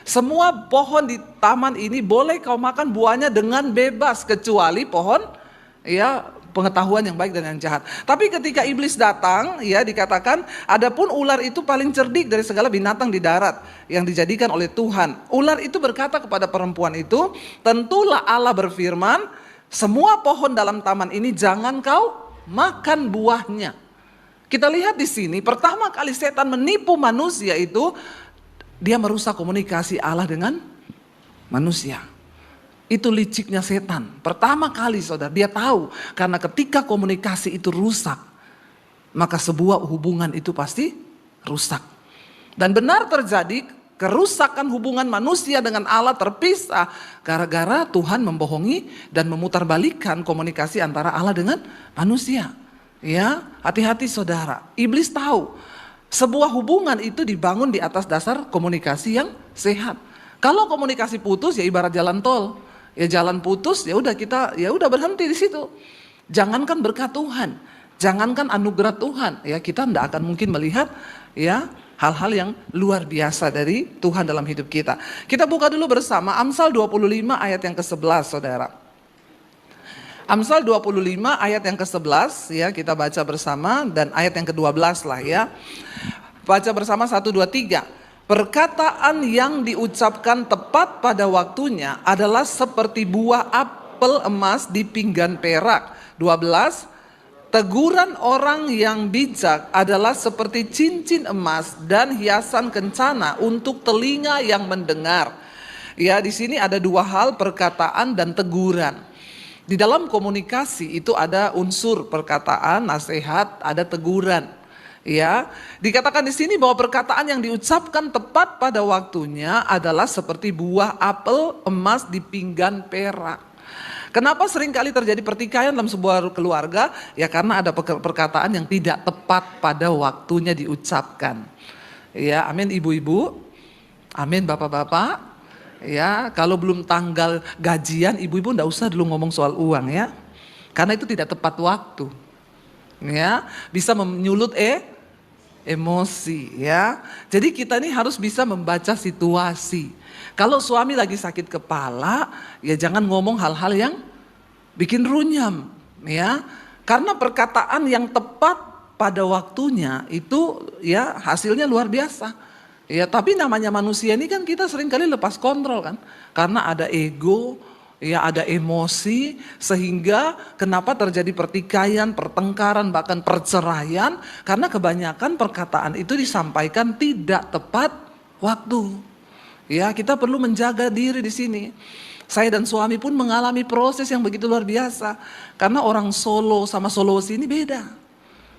Semua pohon di taman ini boleh kau makan buahnya dengan bebas kecuali pohon ya pengetahuan yang baik dan yang jahat. Tapi ketika iblis datang, ya dikatakan adapun ular itu paling cerdik dari segala binatang di darat yang dijadikan oleh Tuhan. Ular itu berkata kepada perempuan itu, tentulah Allah berfirman, semua pohon dalam taman ini jangan kau makan buahnya. Kita lihat di sini, pertama kali setan menipu manusia itu, dia merusak komunikasi Allah dengan manusia. Itu liciknya setan. Pertama kali saudara, dia tahu karena ketika komunikasi itu rusak, maka sebuah hubungan itu pasti rusak. Dan benar terjadi kerusakan hubungan manusia dengan Allah terpisah gara-gara Tuhan membohongi dan memutarbalikkan komunikasi antara Allah dengan manusia. Ya, hati-hati saudara. Iblis tahu sebuah hubungan itu dibangun di atas dasar komunikasi yang sehat. Kalau komunikasi putus ya ibarat jalan tol. Ya jalan putus ya udah kita ya udah berhenti di situ. Jangankan berkat Tuhan, jangankan anugerah Tuhan, ya kita tidak akan mungkin melihat ya hal-hal yang luar biasa dari Tuhan dalam hidup kita. Kita buka dulu bersama Amsal 25 ayat yang ke-11 saudara. Amsal 25 ayat yang ke-11 ya kita baca bersama dan ayat yang ke-12 lah ya. Baca bersama 1, 2, 3. Perkataan yang diucapkan tepat pada waktunya adalah seperti buah apel emas di pinggan perak. 12. Teguran orang yang bijak adalah seperti cincin emas dan hiasan kencana untuk telinga yang mendengar. Ya, di sini ada dua hal, perkataan dan teguran. Di dalam komunikasi itu ada unsur perkataan, nasihat, ada teguran. Ya, dikatakan di sini bahwa perkataan yang diucapkan tepat pada waktunya adalah seperti buah apel emas di pinggan perak. Kenapa seringkali terjadi pertikaian dalam sebuah keluarga? Ya karena ada perkataan yang tidak tepat pada waktunya diucapkan. Ya, amin ibu-ibu, amin bapak-bapak. Ya, kalau belum tanggal gajian, ibu-ibu enggak usah dulu ngomong soal uang ya. Karena itu tidak tepat waktu. Ya, bisa menyulut emosi ya. Jadi kita ini harus bisa membaca situasi. Kalau suami lagi sakit kepala, ya jangan ngomong hal-hal yang bikin runyam ya. Karena perkataan yang tepat pada waktunya itu ya hasilnya luar biasa. Ya, tapi namanya manusia ini kan kita seringkali lepas kontrol kan. Karena ada ego, ya ada emosi, sehingga kenapa terjadi pertikaian, pertengkaran, bahkan perceraian, karena kebanyakan perkataan itu disampaikan tidak tepat waktu. Ya, kita perlu menjaga diri di sini. Saya dan suami pun mengalami proses yang begitu luar biasa, karena orang Solo sama Sulawesi ini beda.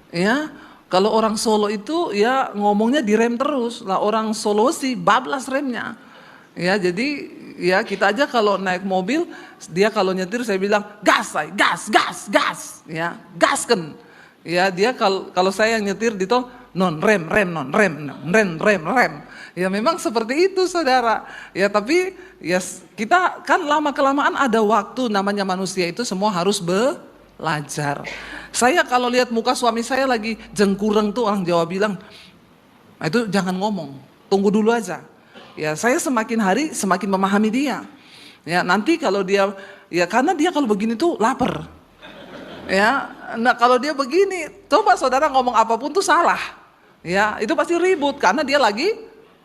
Ya, kalau orang Solo itu ya ngomongnya direm terus, lah orang Sulawesi bablas remnya. Ya, jadi ya kita aja kalau naik mobil, dia kalau nyetir saya bilang gas, gas, ya gasken. Ya dia kalau saya yang nyetir di tol non rem. Ya memang seperti itu saudara. Ya tapi ya kita kan lama kelamaan ada waktu, namanya manusia itu semua harus belajar. Saya kalau lihat muka suami saya lagi jengkureng tuh orang Jawa bilang, nah, itu jangan ngomong, tunggu dulu aja. Ya saya semakin hari semakin memahami dia. Ya nanti kalau dia, ya karena dia kalau begini tuh lapar. Ya, nah kalau dia begini, coba saudara ngomong apapun tuh salah. Ya itu pasti ribut karena dia lagi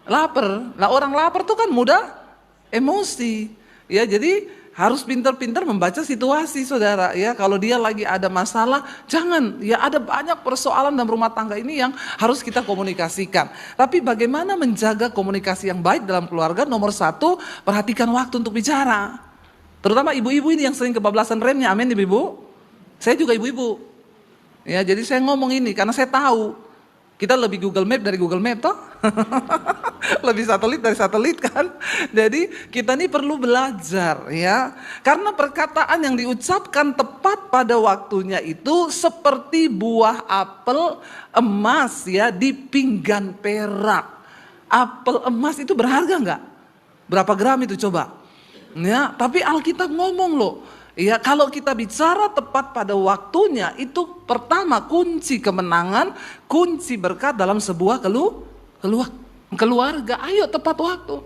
lapar. Nah orang lapar tuh kan mudah emosi. Ya jadi harus pintar-pintar membaca situasi saudara. Ya kalau dia lagi ada masalah, jangan. Ya ada banyak persoalan dalam rumah tangga ini yang harus kita komunikasikan. Tapi bagaimana menjaga komunikasi yang baik dalam keluarga? Nomor satu, perhatikan waktu untuk bicara. Terutama ibu-ibu ini yang sering kebablasan remnya. Amin ibu-ibu. Saya juga ibu-ibu. Ya jadi saya ngomong ini karena saya tahu. Kita lebih Google Map dari Google Map toh. Lebih satelit dari satelit kan. Jadi kita ini perlu belajar ya. Karena perkataan yang diucapkan tepat pada waktunya itu seperti buah apel emas ya di pinggan perak. Apel emas itu berharga enggak? Berapa gram itu coba? Ya, tapi Alkitab ngomong loh. Ya, kalau kita bicara tepat pada waktunya, itu pertama kunci kemenangan, kunci berkat dalam sebuah keluarga. Ayo tepat waktu.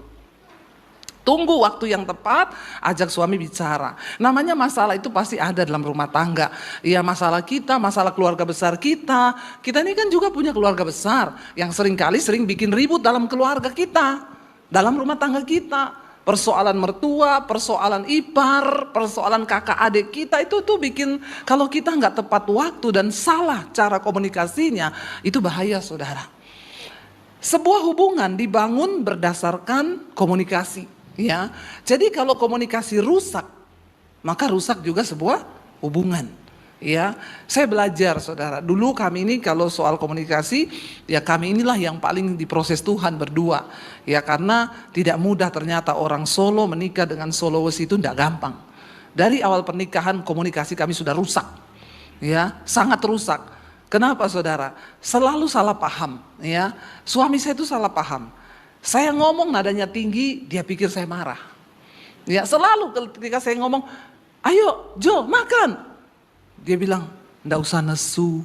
Tunggu waktu yang tepat, ajak suami bicara. Namanya masalah itu pasti ada dalam rumah tangga. Ya masalah kita, masalah keluarga besar kita. Kita ini kan juga punya keluarga besar yang seringkali bikin ribut dalam keluarga kita, dalam rumah tangga kita. Persoalan mertua, persoalan ipar, persoalan kakak adik kita itu tuh bikin kalau kita nggak tepat waktu dan salah cara komunikasinya itu bahaya saudara. Sebuah hubungan dibangun berdasarkan komunikasi, ya. Jadi kalau komunikasi rusak, maka rusak juga sebuah hubungan. Ya, saya belajar saudara. Dulu kami ini kalau soal komunikasi, ya kami inilah yang paling diproses Tuhan berdua. Ya karena tidak mudah ternyata orang Solo menikah dengan Sulawesi itu tidak gampang. Dari awal pernikahan komunikasi kami sudah rusak. Ya, sangat rusak. Kenapa saudara? Selalu salah paham. Ya, suami saya itu salah paham. Saya ngomong nadanya tinggi, dia pikir saya marah. Ya, selalu ketika saya ngomong, ayo Jo makan. Dia bilang, nggak usah nesu.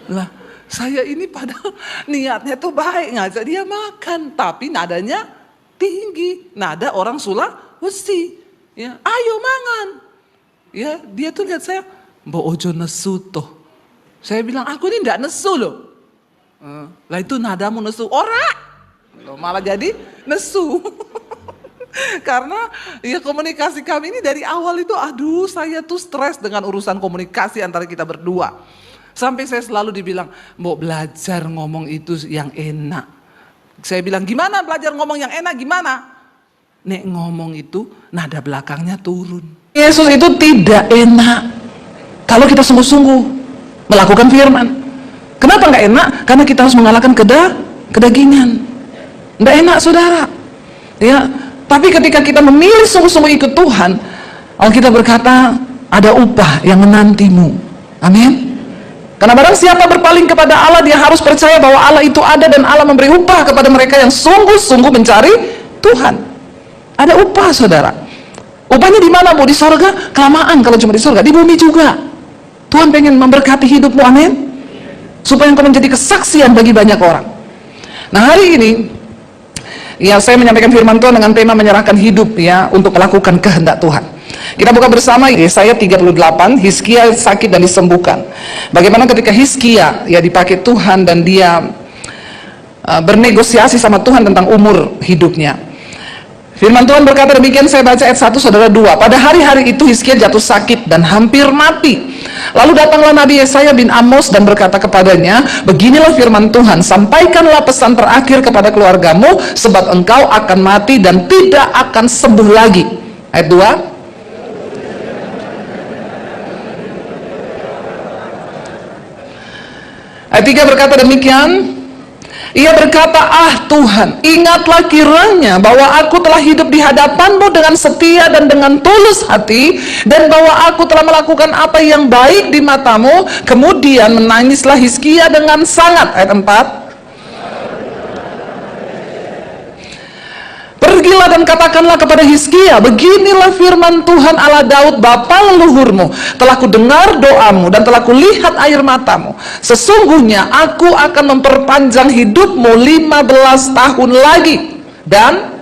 Lah, saya ini padahal niatnya tuh baik, ngajak dia makan. Tapi nadanya tinggi. Nada orang Sulawesi. Ya, ayo mangan. Ya, dia tuh lihat saya, mbak ojo nesu toh. Saya bilang, aku ini nggak nesu loh. Lah itu nadamu nesu. Ora. Loh, malah jadi nesu. Karena ya komunikasi kami ini dari awal itu aduh saya tuh stres dengan urusan komunikasi antara kita berdua. Sampai saya selalu dibilang, mau belajar ngomong itu yang enak. Saya bilang gimana belajar ngomong yang enak gimana? Nek ngomong itu nada belakangnya turun. Yesus itu tidak enak kalau kita sungguh-sungguh melakukan firman. Kenapa nggak enak? Karena kita harus mengalahkan kedagingan. Nggak enak, saudara. Ya, tapi ketika kita memilih sungguh-sungguh ikut Tuhan, Alkitab berkata ada upah yang menantimu. Amin. Karena barang siapa berpaling kepada Allah, dia harus percaya bahwa Allah itu ada dan Allah memberi upah kepada mereka yang sungguh-sungguh mencari Tuhan. Ada upah, saudara. Upahnya di mana, Bu? Di sorga? Kelamaan kalau cuma di sorga. Di bumi juga. Tuhan pengen memberkati hidupmu, amin. Supaya engkau menjadi kesaksian bagi banyak orang. Nah, hari ini ya saya menyampaikan firman Tuhan dengan tema menyerahkan hidup ya untuk melakukan kehendak Tuhan. Kita buka bersama Yesaya 38, Hizkia sakit dan disembuhkan. Bagaimana ketika Hizkia ya dipakai Tuhan dan dia bernegosiasi sama Tuhan tentang umur hidupnya. Firman Tuhan berkata demikian, saya baca ayat 1, saudara 2. Pada hari-hari itu Hizkia jatuh sakit dan hampir mati. Lalu datanglah Nabi Yesaya bin Amos dan berkata kepadanya, beginilah firman Tuhan, sampaikanlah pesan terakhir kepada keluargamu, sebab engkau akan mati dan tidak akan sembuh lagi. Ayat 2. Ayat 3 berkata demikian, ia berkata, ah Tuhan, ingatlah kiranya bahwa aku telah hidup di hadapanmu dengan setia dan dengan tulus hati, dan bahwa aku telah melakukan apa yang baik di matamu. Kemudian menangislah Hizkia dengan sangat. Ayat 4. Pergilah dan katakanlah kepada Hizkia, beginilah firman Tuhan Allah Daud bapa leluhurmu, telah kudengar doamu dan telah kulihat air matamu. Sesungguhnya aku akan memperpanjang hidupmu 15 tahun lagi, dan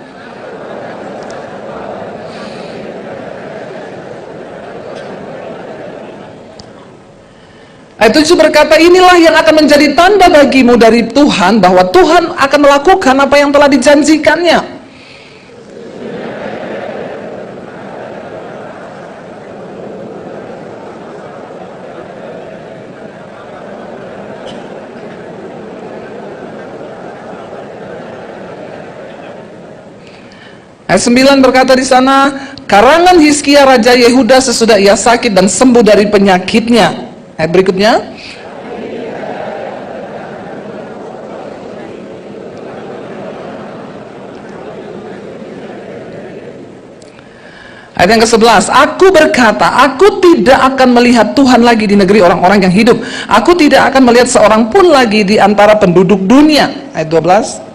ayat 7 berkata, inilah yang akan menjadi tanda bagimu dari Tuhan, bahwa Tuhan akan melakukan apa yang telah dijanjikannya. Ayat 9 berkata di sana, karangan Hizkia Raja Yehuda sesudah ia sakit dan sembuh dari penyakitnya. Ayat berikutnya. Ayat yang ke-11, aku berkata, aku tidak akan melihat Tuhan lagi di negeri orang-orang yang hidup. Aku tidak akan melihat seorang pun lagi di antara penduduk dunia. Ayat 12.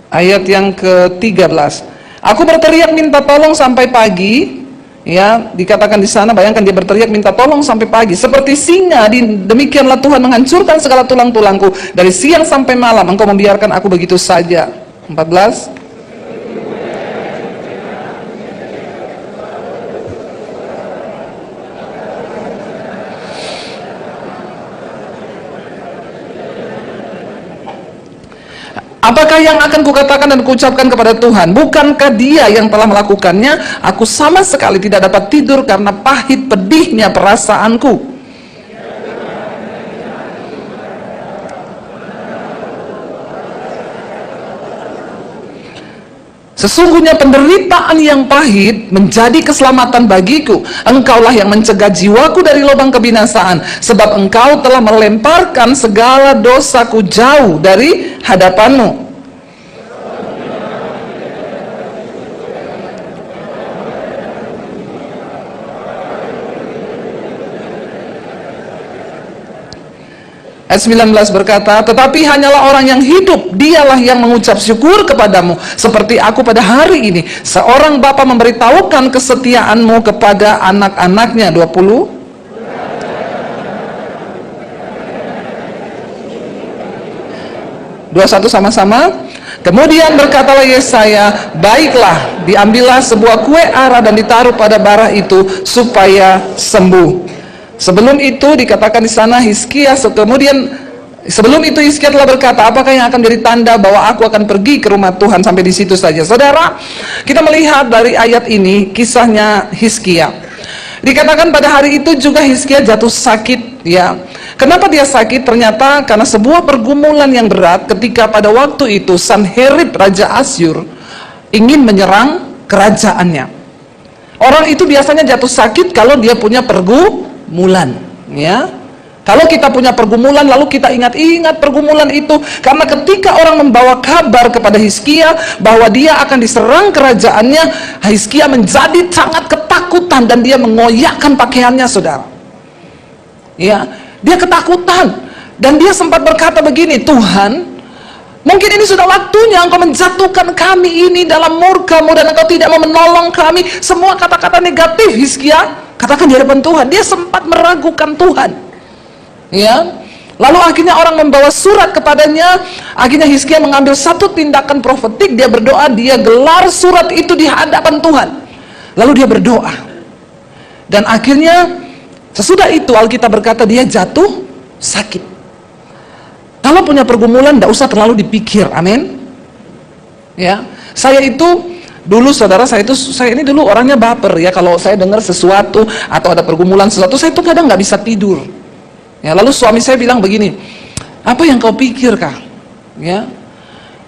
Ayat yang ke-13, aku berteriak minta tolong sampai pagi. Ya, dikatakan di sana, bayangkan dia berteriak minta tolong sampai pagi. Seperti singa, demikianlah Tuhan menghancurkan segala tulang-tulangku. Dari siang sampai malam engkau membiarkan aku begitu saja. 14. Apakah yang akan kukatakan dan kuucapkan kepada Tuhan? Bukankah Dia yang telah melakukannya? Aku sama sekali tidak dapat tidur karena pahit pedihnya perasaanku. Sesungguhnya penderitaan yang pahit menjadi keselamatan bagiku. Engkaulah yang mencegah jiwaku dari lubang kebinasaan, sebab engkau telah melemparkan segala dosaku jauh dari hadapanmu. Ayat 19 berkata, tetapi hanyalah orang yang hidup, dialah yang mengucap syukur kepadamu, seperti aku pada hari ini. Seorang bapa memberitahukan kesetiaanmu kepada anak-anaknya. 20. Dua satu sama-sama. Kemudian berkatalah Yesaya, baiklah, diambillah sebuah kue ara dan ditaruh pada bara itu supaya sembuh. Sebelum itu dikatakan di sana Hizkia, sebelum itu Hizkia telah berkata, apakah yang akan menjadi tanda bahwa aku akan pergi ke rumah Tuhan? Sampai di situ saja. Saudara, kita melihat dari ayat ini kisahnya Hizkia. Dikatakan pada hari itu juga Hizkia jatuh sakit, ya. Kenapa dia sakit? Ternyata karena sebuah pergumulan yang berat ketika pada waktu itu Sanherib Raja Asyur ingin menyerang kerajaannya. Orang itu biasanya jatuh sakit kalau dia punya pergumulan, ya. Kalau kita punya pergumulan, lalu kita ingat-ingat pergumulan itu, karena ketika orang membawa kabar kepada Hizkia bahwa dia akan diserang kerajaannya, Hizkia menjadi sangat ketakutan dan dia mengoyakkan pakaiannya, saudara. Ya, dia ketakutan dan dia sempat berkata begini, Tuhan, mungkin ini sudah waktunya Engkau menjatuhkan kami ini dalam murka-Mu dan Engkau tidak mau menolong kami. Semua kata-kata negatif Hizkia katakan di hadapan Tuhan. Dia sempat meragukan Tuhan. Ya, lalu akhirnya orang membawa surat kepadanya. Akhirnya Hizkia mengambil satu tindakan profetik. Dia berdoa, dia gelar surat itu di hadapan Tuhan. Lalu dia berdoa. Dan akhirnya sesudah itu Alkitab berkata dia jatuh sakit. Kalau punya pergumulan tidak usah terlalu dipikir, amin. Ya, saya itu dulu, saudara, saya ini dulu orangnya baper ya. Kalau saya dengar sesuatu atau ada pergumulan sesuatu, saya tuh kadang nggak bisa tidur. Ya, lalu suami saya bilang begini, apa yang kau pikir kah? Ya,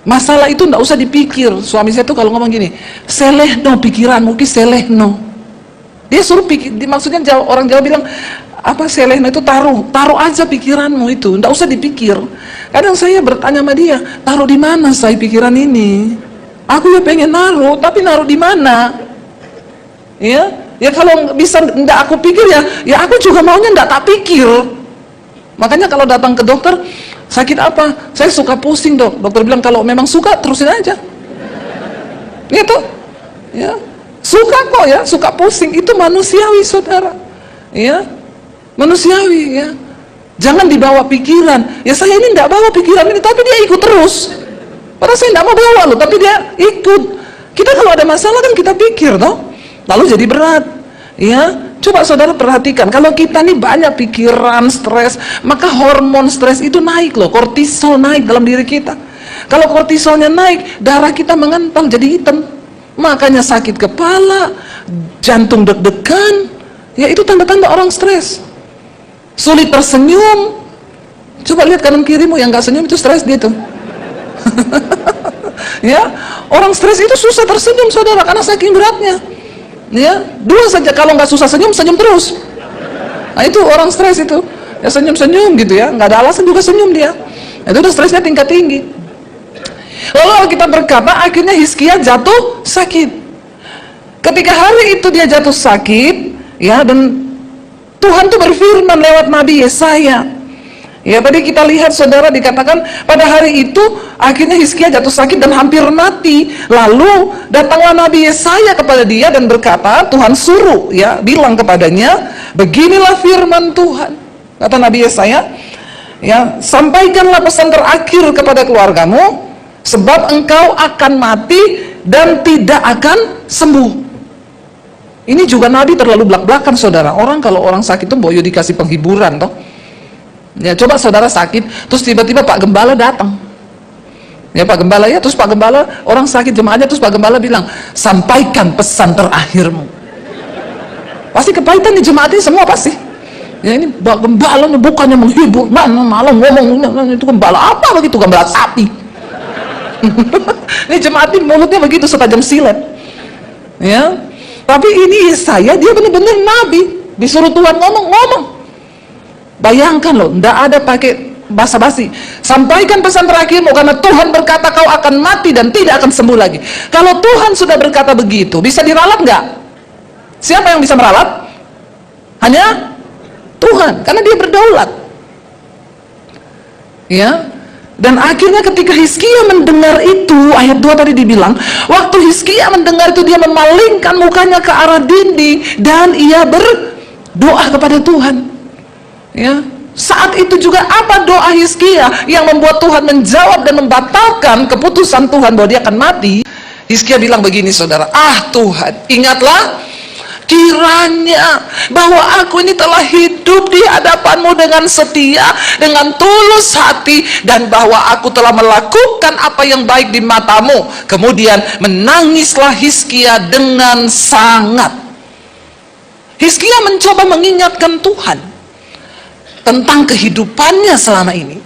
masalah itu nggak usah dipikir. Suami saya tuh kalau ngomong gini, selehno pikiranmu ki selehno. Dia suruh pikir, maksudnya orang Jawa bilang apa, selehno itu taruh aja pikiranmu itu, nggak usah dipikir. Kadang saya bertanya sama dia, taruh di mana saya pikiran ini? Aku ya pengen naruh, tapi naruh di mana? Ya kalau bisa ndak aku pikir ya aku juga maunya ndak tak pikir. Makanya kalau datang ke dokter, sakit apa? Saya suka pusing, Dok. Dokter bilang kalau memang suka terusin aja. Gitu. Ya. Suka kok ya, suka pusing, itu manusiawi, saudara. Ya. Manusiawi ya. Jangan dibawa pikiran. Ya saya ini enggak bawa pikiran ini, tapi dia ikut terus. Padahal saya enggak mau bawa loh, tapi dia ikut. Kita kalau ada masalah kan kita pikir toh. Lalu jadi berat. Ya. Coba saudara perhatikan, kalau kita nih banyak pikiran, stres, maka hormon stres itu naik loh, kortisol naik dalam diri kita. Kalau kortisolnya naik, darah kita mengental jadi hitam. Makanya sakit kepala, jantung deg-degan, ya itu tanda-tanda orang stres. Sulit tersenyum. Coba lihat kanan kirimu yang gak senyum itu stres dia tuh. Ya, orang stres itu susah tersenyum, saudara, karena saking beratnya. Ya, dua saja kalau nggak susah senyum terus. Nah itu orang stres itu, ya senyum gitu ya, nggak ada alasan juga senyum dia. Itu udah stresnya tingkat tinggi. Lalu kita berkata akhirnya Hizkia jatuh sakit. Ketika hari itu dia jatuh sakit, ya, dan Tuhan tuh berfirman lewat Nabi Yesaya. Ya, tadi kita lihat saudara dikatakan pada hari itu akhirnya Hizkia jatuh sakit dan hampir mati. Lalu datanglah Nabi Yesaya kepada dia dan berkata, Tuhan suruh ya, bilang kepadanya, beginilah firman Tuhan. Kata Nabi Yesaya, ya, sampaikanlah pesan terakhir kepada keluargamu, sebab engkau akan mati dan tidak akan sembuh. Ini juga Nabi terlalu belak-belakan, saudara. Orang kalau orang sakit itu boyo dikasih penghiburan toh. Ya, coba saudara sakit, terus tiba-tiba Pak Gembala datang. Ya Pak Gembala ya, terus Pak Gembala, orang sakit jemaatnya, terus Pak Gembala bilang, sampaikan pesan terakhirmu. Pasti kepahitan di jemaat ini semua pasti. Ya ini Pak Gembala bukannya menghibur, malah ngomong itu gembala apa begitu, gembala sapi. Ini jemaat ini mulutnya begitu setajam silet. Ya, tapi ini saya dia benar-benar nabi, disuruh Tuhan ngomong. Bayangkan loh, tidak ada pakai basa-basi. Sampaikan pesan terakhirmu karena Tuhan berkata kau akan mati dan tidak akan sembuh lagi. Kalau Tuhan sudah berkata begitu, bisa diralat nggak? Siapa yang bisa meralat? Hanya Tuhan, karena dia berdaulat. Ya. Dan akhirnya ketika Hizkia mendengar itu, ayat 2 tadi dibilang, waktu Hizkia mendengar itu dia memalingkan mukanya ke arah dinding dan ia berdoa kepada Tuhan. Ya, saat itu juga apa doa Hizkia yang membuat Tuhan menjawab dan membatalkan keputusan Tuhan bahwa dia akan mati? Hizkia bilang begini, saudara, Tuhan, ingatlah kiranya bahwa aku ini telah hidup di hadapan-Mu dengan setia, dengan tulus hati, dan bahwa aku telah melakukan apa yang baik di mata-Mu. Kemudian menangislah Hizkia dengan sangat. Hizkia mencoba mengingatkan Tuhan. tentang kehidupannya selama ini,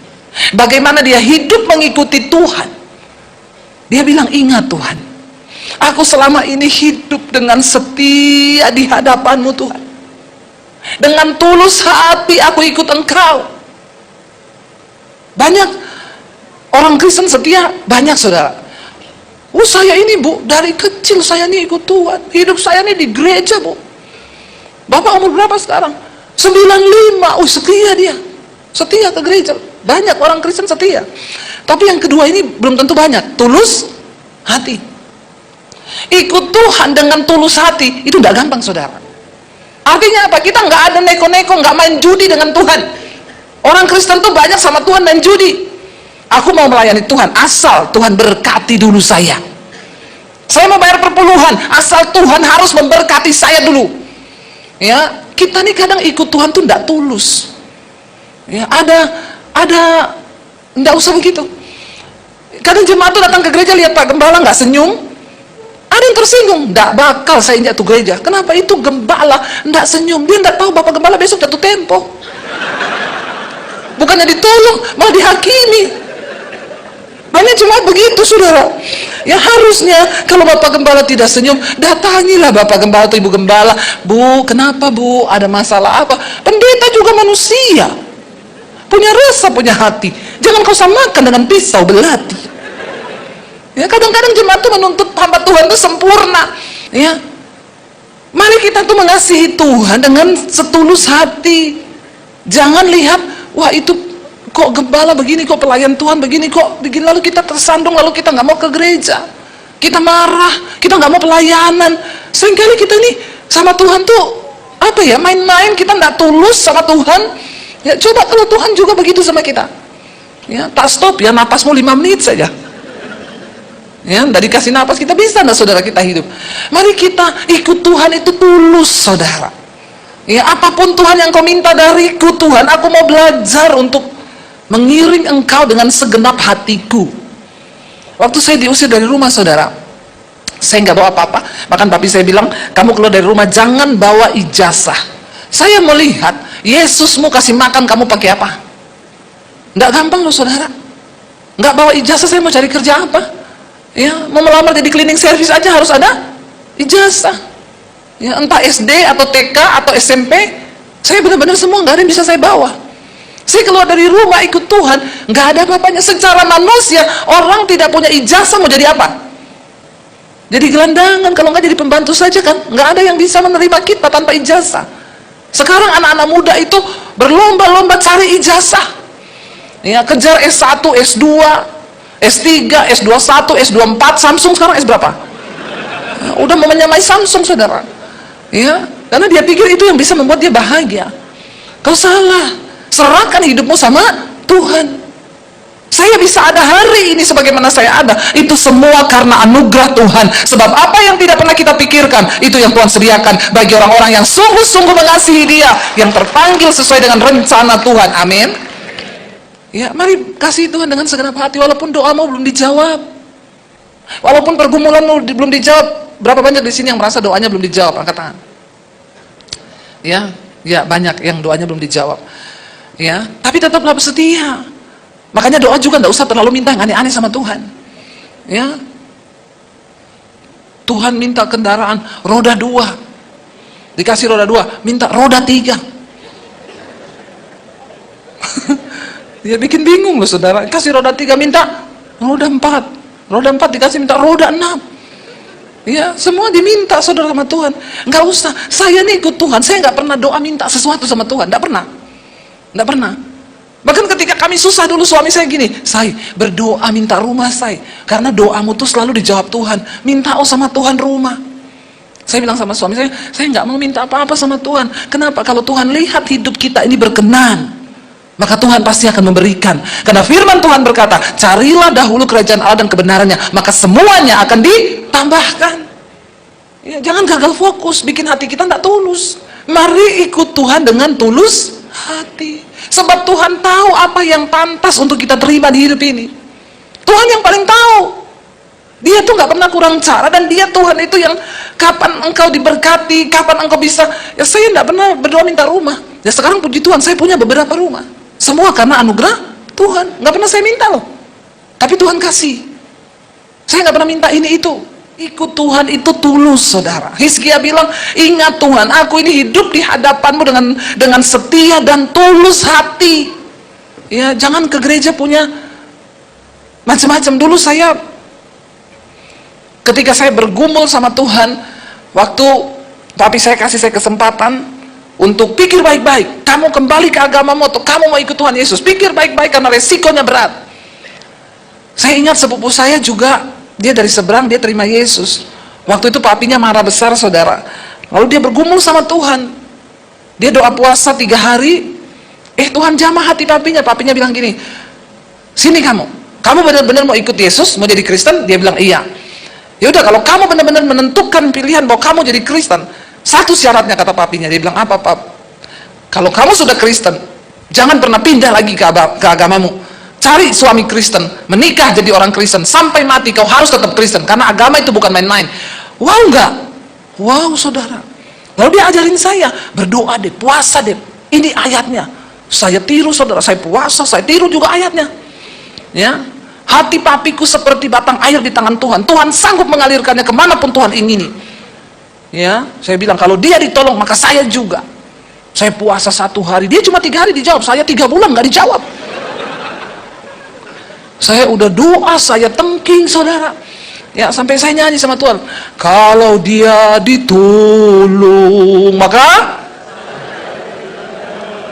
bagaimana dia hidup mengikuti Tuhan. Dia bilang, ingat Tuhan, aku selama ini hidup dengan setia di hadapan-Mu Tuhan. Dengan tulus hati aku ikut Engkau. Banyak orang Kristen setia, banyak saudara. Saya ini Bu, dari kecil saya ini ikut Tuhan. Hidup saya ini di gereja Bu. Bapak umur berapa sekarang? 95. Setia dia. Setia ke gereja. Banyak orang Kristen setia. Tapi yang kedua ini belum tentu banyak. Tulus hati. Ikut Tuhan dengan tulus hati itu tidak gampang saudara. Artinya apa? Kita nggak ada neko-neko, nggak main judi dengan Tuhan. Orang Kristen tuh banyak sama Tuhan main judi. Aku mau melayani Tuhan asal Tuhan berkati dulu saya. Saya mau bayar perpuluhan asal Tuhan harus memberkati saya dulu. Ya, kita nih kadang ikut Tuhan tuh tidak tulus. Ya, ada tidak usah begitu. Kadang jemaat tuh datang ke gereja lihat Pak Gembala nggak senyum, ada yang tersinggung. Tidak bakal saya jatuh gereja. Kenapa? Itu gembala tidak senyum. Dia tidak tahu Bapak Gembala besok jatuh tempo. Bukannya ditolong, malah dihakimi. Banyak jemaat begitu saudara. Ya harusnya kalau Bapak Gembala tidak senyum, datangilah Bapak Gembala atau Ibu Gembala. Bu, kenapa Bu? Ada masalah apa? Pendeta juga manusia, punya rasa, punya hati. Jangan kau samakan dengan pisau belati. Ya kadang-kadang jemaat itu menuntut hamba Tuhan itu sempurna. Ya, mari kita tuh mengasihi Tuhan dengan setulus hati. Jangan lihat, wah itu kok gembala begini, kok pelayan Tuhan begini, kok begini, lalu kita tersandung, lalu kita nggak mau ke gereja, kita marah, kita nggak mau pelayanan. Seringkali kita nih sama Tuhan tuh apa ya, main-main, kita nggak tulus sama Tuhan. Ya coba kalau Tuhan juga begitu sama kita. Ya tak stop ya, napasmu 5 menit saja. Ya dari kasih napas kita bisa nggak saudara kita hidup. Mari kita ikut Tuhan itu tulus saudara. Ya apapun Tuhan yang kau minta dariku Tuhan, aku mau belajar untuk mengiring engkau dengan segenap hatiku. Waktu saya diusir dari rumah saudara, saya nggak bawa apa-apa. Bahkan papi saya bilang, kamu keluar dari rumah jangan bawa ijazah. Saya melihat Yesusmu kasih makan kamu pakai apa? Nggak gampang loh saudara. Nggak bawa ijazah, saya mau cari kerja apa? Ya mau melamar jadi cleaning service aja harus ada ijazah. Ya entah SD atau TK atau SMP, saya benar-benar semua nggak ada yang bisa saya bawa. Saya keluar dari rumah ikut Tuhan, nggak ada apa-apanya. Secara manusia, orang tidak punya ijazah mau jadi apa? Jadi gelandangan, kalau nggak jadi pembantu saja kan? Nggak ada yang bisa menerima kita tanpa ijazah. Sekarang anak-anak muda itu berlomba-lomba cari ijazah. Ya, kejar S1, S2, S3, S21, S24, Samsung sekarang S berapa? Ya, udah mau menyamai Samsung saudara. Ya, karena dia pikir itu yang bisa membuat dia bahagia. Kau salah. Serahkan hidupmu sama Tuhan. Saya bisa ada hari ini sebagaimana saya ada, itu semua karena anugerah Tuhan. Sebab apa yang tidak pernah kita pikirkan, itu yang Tuhan sediakan bagi orang-orang yang sungguh-sungguh mengasihi Dia, yang terpanggil sesuai dengan rencana Tuhan. Amin. Ya, mari kasih Tuhan dengan segenap hati, walaupun doamu belum dijawab, walaupun pergumulanmu belum dijawab. Berapa banyak di sini yang merasa doanya belum dijawab? Angkat tangan. Ya banyak yang doanya belum dijawab. Ya, tapi tetaplah setia. Makanya doa juga tidak usah terlalu minta yang aneh-aneh sama Tuhan. Ya, Tuhan minta kendaraan roda 2, dikasih roda 2, minta roda 3. Dia bikin bingung loh saudara. Kasih roda 3 minta roda 4, roda 4 dikasih minta roda 6. Ya, semua diminta saudara sama Tuhan. Nggak usah. Saya nih ikut Tuhan, saya nggak pernah doa minta sesuatu sama Tuhan, nggak pernah. Nggak pernah. Bahkan ketika kami susah dulu, suami saya gini, saya berdoa minta rumah saya, karena doamu tuh selalu dijawab Tuhan. Minta sama Tuhan rumah. Saya bilang sama suami saya nggak mau minta apa-apa sama Tuhan. Kenapa? Kalau Tuhan lihat hidup kita ini berkenan, maka Tuhan pasti akan memberikan. Karena firman Tuhan berkata, carilah dahulu kerajaan Allah dan kebenarannya, maka semuanya akan ditambahkan. Ya, jangan gagal fokus, bikin hati kita nggak tulus. Mari ikut Tuhan dengan tulus hati. Sebab Tuhan tahu apa yang pantas untuk kita terima di hidup ini. Tuhan yang paling tahu. Dia tuh nggak pernah kurang cara, dan dia Tuhan itu yang kapan engkau diberkati, kapan engkau bisa. Ya saya nggak pernah berdoa minta rumah. Ya sekarang puji Tuhan saya punya beberapa rumah. Semua karena anugerah Tuhan. Nggak pernah saya minta loh. Tapi Tuhan kasih. Saya nggak pernah minta ini itu. Ikut Tuhan itu tulus, saudara. Hizkia bilang, ingat Tuhan, aku ini hidup di hadapanmu dengan setia dan tulus hati. Ya jangan ke gereja punya macam-macam. Dulu saya, ketika saya bergumul sama Tuhan, waktu tapi saya kasih saya kesempatan untuk pikir baik-baik, kamu kembali ke agamamu atau kamu mau ikut Tuhan Yesus, pikir baik-baik karena resikonya berat. Saya ingat sepupu saya juga, dia dari seberang, dia terima Yesus. Waktu itu papinya marah besar, saudara. Lalu dia bergumul sama Tuhan, dia doa puasa 3 hari, Tuhan jamah hati papinya. Papinya bilang gini, sini kamu benar-benar mau ikut Yesus, mau jadi Kristen? Dia bilang iya. Ya udah, kalau kamu benar-benar menentukan pilihan bahwa kamu jadi Kristen, satu syaratnya, kata papinya. Dia bilang, apa pap? Kalau kamu sudah Kristen, jangan pernah pindah lagi ke agamamu. Cari suami Kristen, menikah jadi orang Kristen, sampai mati kau harus tetap Kristen, karena agama itu bukan main-main. Wow, enggak? Wow, saudara. Lalu dia ajarin saya, berdoa deh, puasa deh. Ini ayatnya. Saya tiru, saudara. Saya puasa, saya tiru juga ayatnya. Ya, hati papiku seperti batang air di tangan Tuhan. Tuhan sanggup mengalirkannya kemanapun Tuhan ingini. Ya, saya bilang kalau dia ditolong maka saya juga. Saya puasa 1 hari, dia cuma 3 hari dijawab. Saya 3 bulan nggak dijawab. Saya udah doa, saya tengking, saudara. Ya, sampai saya nyanyi sama Tuhan. Kalau dia ditolong maka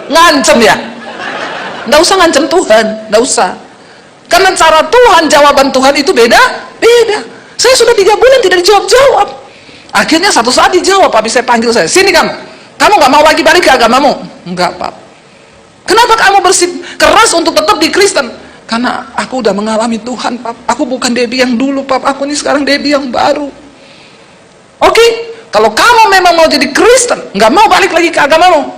ngancem ya. Nggak usah ngancem Tuhan, nggak usah. Karena cara Tuhan, jawaban Tuhan itu beda. Saya sudah 3 bulan tidak dijawab-jawab. Akhirnya satu saat dijawab, Papi saya panggil saya, sini kamu nggak mau lagi balik ke agamamu? Enggak, Pak. Kenapa kamu keras untuk tetap di Kristen? Karena aku udah mengalami Tuhan, Pak. Aku bukan Debbie yang dulu, Pak. Aku ini sekarang Debbie yang baru. Oke, kalau kamu memang mau jadi Kristen, nggak mau balik lagi ke agamamu,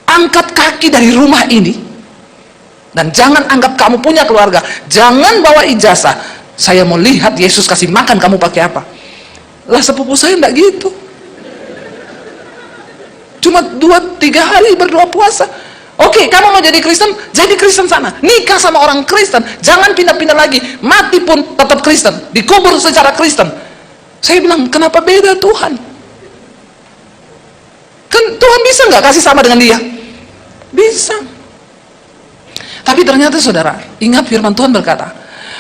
angkat kaki dari rumah ini. Dan jangan anggap kamu punya keluarga. Jangan bawa ijazah. Saya mau lihat Yesus kasih makan kamu pakai apa. Lah sepupu saya enggak gitu. Cuma 2-3 hari berdoa puasa. Oke, kamu mau jadi Kristen? Jadi Kristen sana. Nikah sama orang Kristen. Jangan pindah-pindah lagi. Mati pun tetap Kristen. Dikubur secara Kristen. Saya bilang, kenapa beda Tuhan? Kan Tuhan bisa nggak kasih sama dengan dia? Bisa. Tapi ternyata saudara, ingat firman Tuhan berkata,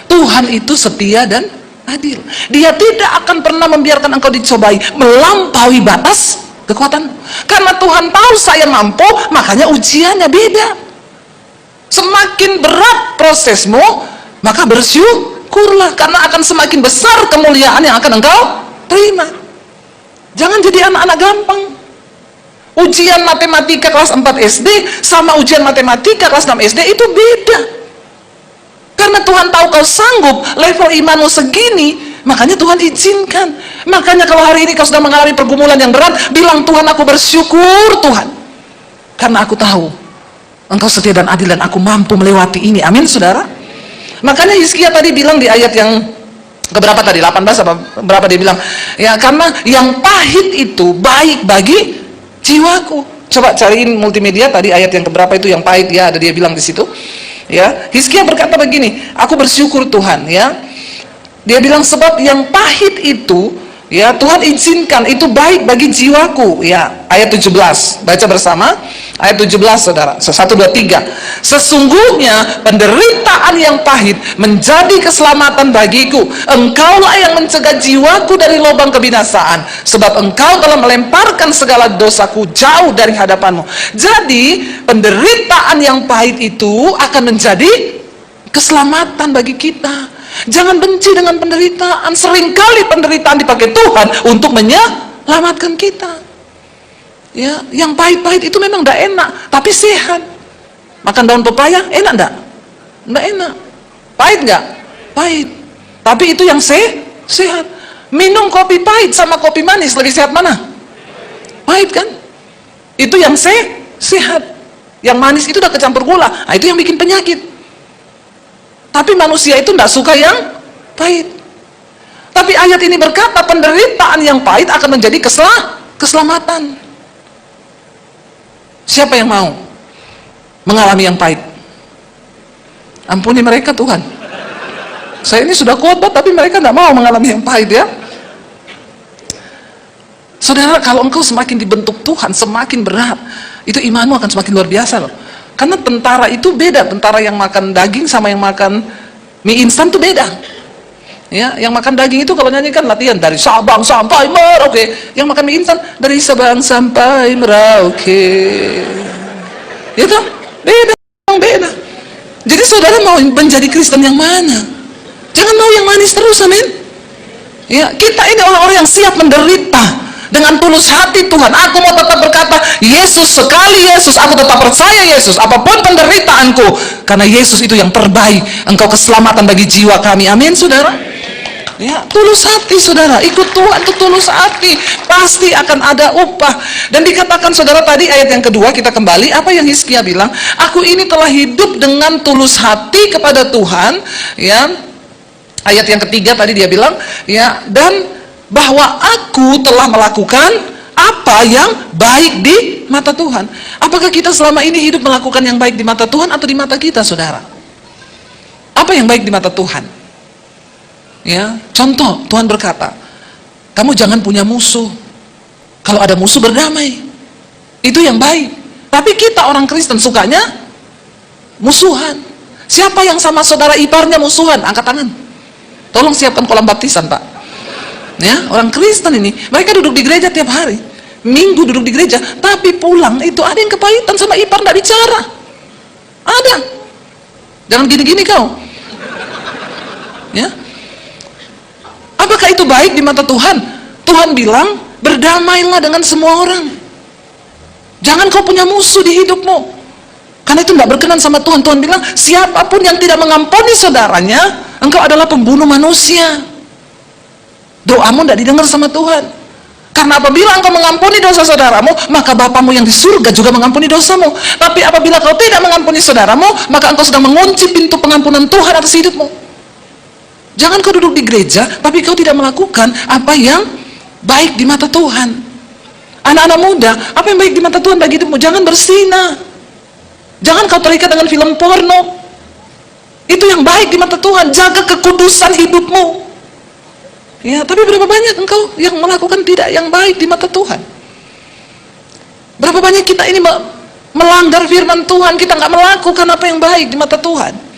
Tuhan itu setia dan adil. Dia tidak akan pernah membiarkan engkau dicobai melampaui batas kekuatan. Karena Tuhan tahu saya mampu, makanya ujiannya beda. Semakin berat prosesmu, maka bersyukurlah, karena akan semakin besar kemuliaan yang akan engkau terima. Jangan jadi anak-anak gampang. Ujian matematika kelas 4 SD sama ujian matematika kelas 6 SD itu beda. Karena Tuhan tahu kau sanggup, level imanmu segini, makanya Tuhan izinkan. Makanya kalau hari ini kau sudah mengalami pergumulan yang berat, bilang, Tuhan, aku bersyukur Tuhan, karena aku tahu engkau setia dan adil dan aku mampu melewati ini. Amin, saudara. Makanya Hizkia tadi bilang di ayat yang keberapa tadi, 18 apa berapa, dia bilang, ya karena yang pahit itu baik bagi jiwaku. Coba cariin multimedia tadi ayat yang keberapa itu yang pahit, ya ada dia bilang di situ. Ya, Hizkia berkata begini, aku bersyukur Tuhan, ya. Dia bilang sebab yang pahit itu, ya Tuhan izinkan, itu baik bagi jiwaku, ya. Ayat 17, baca bersama. Ayat 17, saudara. 1, 2, 3. Sesungguhnya penderitaan yang pahit menjadi keselamatan bagiku. Engkaulah yang mencegah jiwaku dari lubang kebinasaan, sebab engkau telah melemparkan segala dosaku jauh dari hadapanmu. Jadi penderitaan yang pahit itu akan menjadi keselamatan bagi kita. Jangan benci dengan penderitaan. Seringkali penderitaan dipakai Tuhan untuk menyelamatkan kita. Ya, yang pahit-pahit itu memang tidak enak, tapi sehat. Makan daun pepaya enak enggak? Enggak enak. Pahit enggak? Pahit. Tapi itu yang sehat. Minum kopi pahit sama kopi manis, lebih sehat mana? Pahit kan? Itu yang sehat. Yang manis itu udah kecampur gula. Nah, itu yang bikin penyakit. Tapi manusia itu enggak suka yang pahit. Tapi ayat ini berkata penderitaan yang pahit akan menjadi keselamatan. Siapa yang mau mengalami yang pahit? Ampuni mereka Tuhan. Saya ini sudah khotbah tapi mereka tidak mau mengalami yang pahit ya. Saudara, kalau engkau semakin dibentuk Tuhan, semakin berat, itu imanmu akan semakin luar biasa loh. Karena tentara itu beda, tentara yang makan daging sama yang makan mie instan itu beda. Ya, yang makan daging itu kalau nyanyi kan latihan dari Sabang sampai Merauke. Yang makan mie instan dari Sabang sampai Merauke. Itu beda. Jadi saudara mau menjadi Kristen yang mana? Jangan mau yang manis terus, amin. Ya, kita ini orang-orang yang siap menderita dengan tulus hati. Tuhan, aku mau tetap berkata Yesus, sekali Yesus, aku tetap percaya Yesus apapun penderitaanku, karena Yesus itu yang terbaik. Engkau keselamatan bagi jiwa kami, amin saudara. Ya, tulus hati saudara, ikut Tuhan itu tulus hati, pasti akan ada upah. Dan dikatakan saudara tadi ayat yang kedua, kita kembali apa yang Hizkia bilang, aku ini telah hidup dengan tulus hati kepada Tuhan. Ya, ayat yang ketiga tadi dia bilang, ya, dan bahwa aku telah melakukan apa yang baik di mata Tuhan. Apakah kita selama ini hidup melakukan yang baik di mata Tuhan atau di mata kita saudara? Apa yang baik di mata Tuhan? Ya, contoh Tuhan berkata, kamu jangan punya musuh. Kalau ada musuh berdamai, itu yang baik. Tapi kita orang Kristen sukanya musuhan. Siapa yang sama saudara iparnya musuhan? Angkat tangan. Tolong siapkan kolam baptisan Pak. Ya, orang Kristen ini, mereka duduk di gereja tiap hari, minggu duduk di gereja, tapi pulang itu ada yang kepahitan sama ipar, tidak bicara. Ada. Jangan gini-gini kau. Ya. Apakah itu baik di mata Tuhan? Tuhan bilang, berdamailah dengan semua orang. Jangan kau punya musuh di hidupmu. Karena itu tidak berkenan sama Tuhan. Tuhan bilang, siapapun yang tidak mengampuni saudaranya, engkau adalah pembunuh manusia. Doamu tidak didengar sama Tuhan. Karena apabila engkau mengampuni dosa saudaramu, maka Bapamu yang di surga juga mengampuni dosamu. Tapi apabila kau tidak mengampuni saudaramu, maka engkau sedang mengunci pintu pengampunan Tuhan atas hidupmu. Jangan kau duduk di gereja, tapi kau tidak melakukan apa yang baik di mata Tuhan. Anak-anak muda, apa yang baik di mata Tuhan bagi hidupmu? Jangan berzina. Jangan kau terikat dengan film porno. Itu yang baik di mata Tuhan. Jaga kekudusan hidupmu. Ya, tapi berapa banyak engkau yang melakukan tidak yang baik di mata Tuhan? Berapa banyak kita ini melanggar firman Tuhan, kita nggak melakukan apa yang baik di mata Tuhan.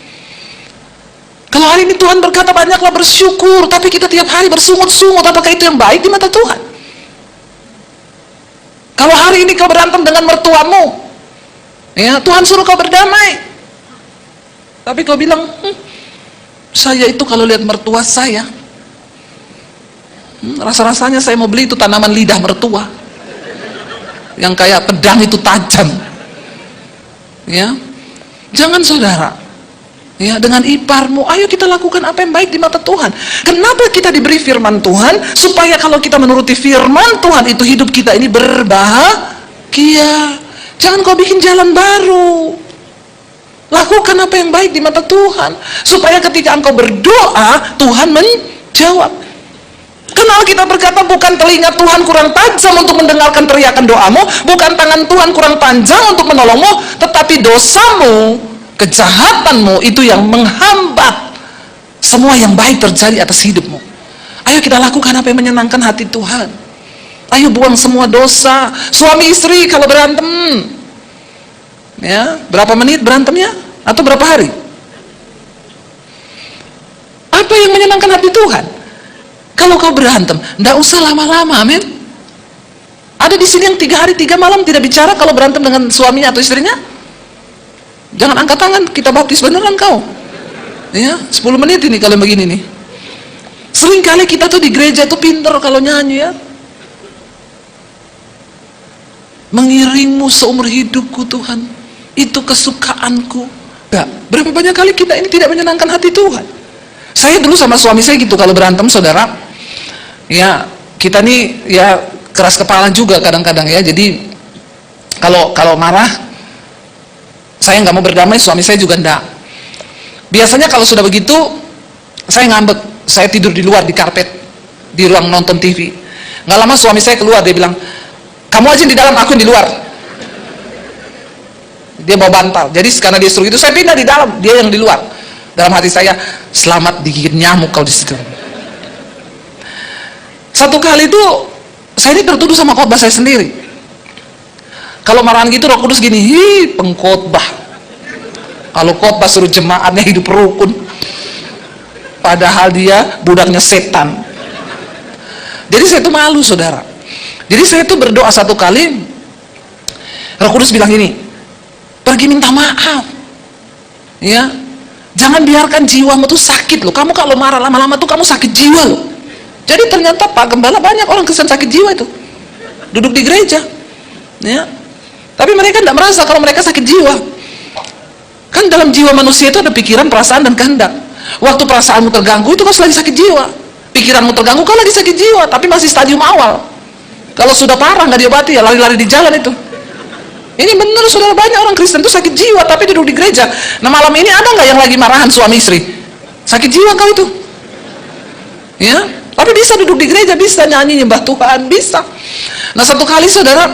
Kalau hari ini Tuhan berkata banyaklah bersyukur, tapi kita tiap hari bersungut-sungut, apakah itu yang baik di mata Tuhan? Kalau hari ini kau berantem dengan mertuamu, ya, Tuhan suruh kau berdamai, tapi kau bilang, saya itu kalau lihat mertua saya, rasa-rasanya saya mau beli itu tanaman lidah mertua, yang kayak pedang itu tajam. Ya, jangan saudara. Ya, dengan iparmu, ayo kita lakukan apa yang baik di mata Tuhan. Kenapa kita diberi firman Tuhan? Supaya kalau kita menuruti firman Tuhan itu hidup kita ini berbahagia. Jangan kau bikin jalan baru. Lakukan apa yang baik di mata Tuhan, supaya ketika engkau berdoa, Tuhan menjawab. Karena kita berkata, bukan telinga Tuhan kurang tajam untuk mendengarkan teriakan doamu, bukan tangan Tuhan kurang panjang untuk menolongmu, tetapi dosamu, kejahatanmu itu yang menghambat semua yang baik terjadi atas hidupmu. Ayo kita lakukan apa yang menyenangkan hati Tuhan. Ayo buang semua dosa. Suami istri kalau berantem, ya, berapa menit berantemnya? Atau berapa hari? Apa yang menyenangkan hati Tuhan? Kalau kau berantem, tidak usah lama-lama, amin. Ada di sini yang 3 hari 3 malam tidak bicara kalau berantem dengan suaminya atau istrinya? Jangan angkat tangan, kita baptis beneran kau. Ya, 10 menit ini kalau begini nih. Seringkali kita tuh di gereja tuh pinter kalau nyanyi ya. Mengiringmu seumur hidupku Tuhan, itu kesukaanku. Ya, berapa banyak kali kita ini tidak menyenangkan hati Tuhan. Saya dulu sama suami saya gitu kalau berantem saudara. Ya, kita nih ya keras kepala juga kadang-kadang ya. Jadi kalau marah, saya nggak mau berdamai, suami saya juga enggak. Biasanya kalau sudah begitu, saya ngambek, saya tidur di luar di karpet. di ruang nonton TV. Nggak lama suami saya keluar, dia bilang, kamu aja di dalam, aku di luar. Dia bawa bantal. Jadi karena dia suruh itu, saya pindah di dalam, dia yang di luar. Dalam hati saya, selamat digigit nyamuk kau di situ. Satu kali itu saya ini tertuduh sama khotbah saya sendiri. Kalau marahan gitu Roh Kudus gini, pengkhotbah. Kalau khotbah suruh jemaatnya hidup rukun, padahal dia budaknya setan. Jadi saya itu malu, saudara. Jadi saya itu berdoa satu kali, Roh Kudus bilang gini, pergi minta maaf, ya. Jangan biarkan jiwamu tuh sakit loh. Kamu kalau marah lama-lama tuh kamu sakit jiwa loh. Jadi ternyata Pak Gembala banyak orang Kristen sakit jiwa itu, duduk di gereja, ya. Tapi mereka tidak merasa kalau mereka sakit jiwa. Kan dalam jiwa manusia itu ada pikiran, perasaan, dan kehendak. Waktu perasaanmu terganggu itu kau lagi sakit jiwa. Pikiranmu terganggu kau lagi sakit jiwa, tapi masih stadium awal. Kalau sudah parah nggak diobati ya lari-lari di jalan itu. Ini benar, saudara, banyak orang Kristen itu sakit jiwa tapi duduk di gereja. Nah, malam ini ada nggak yang lagi marahan suami istri? Sakit jiwa kau itu, ya. Tapi bisa duduk di gereja, bisa nyanyi nyembah Tuhan, bisa. Nah, satu kali, saudara,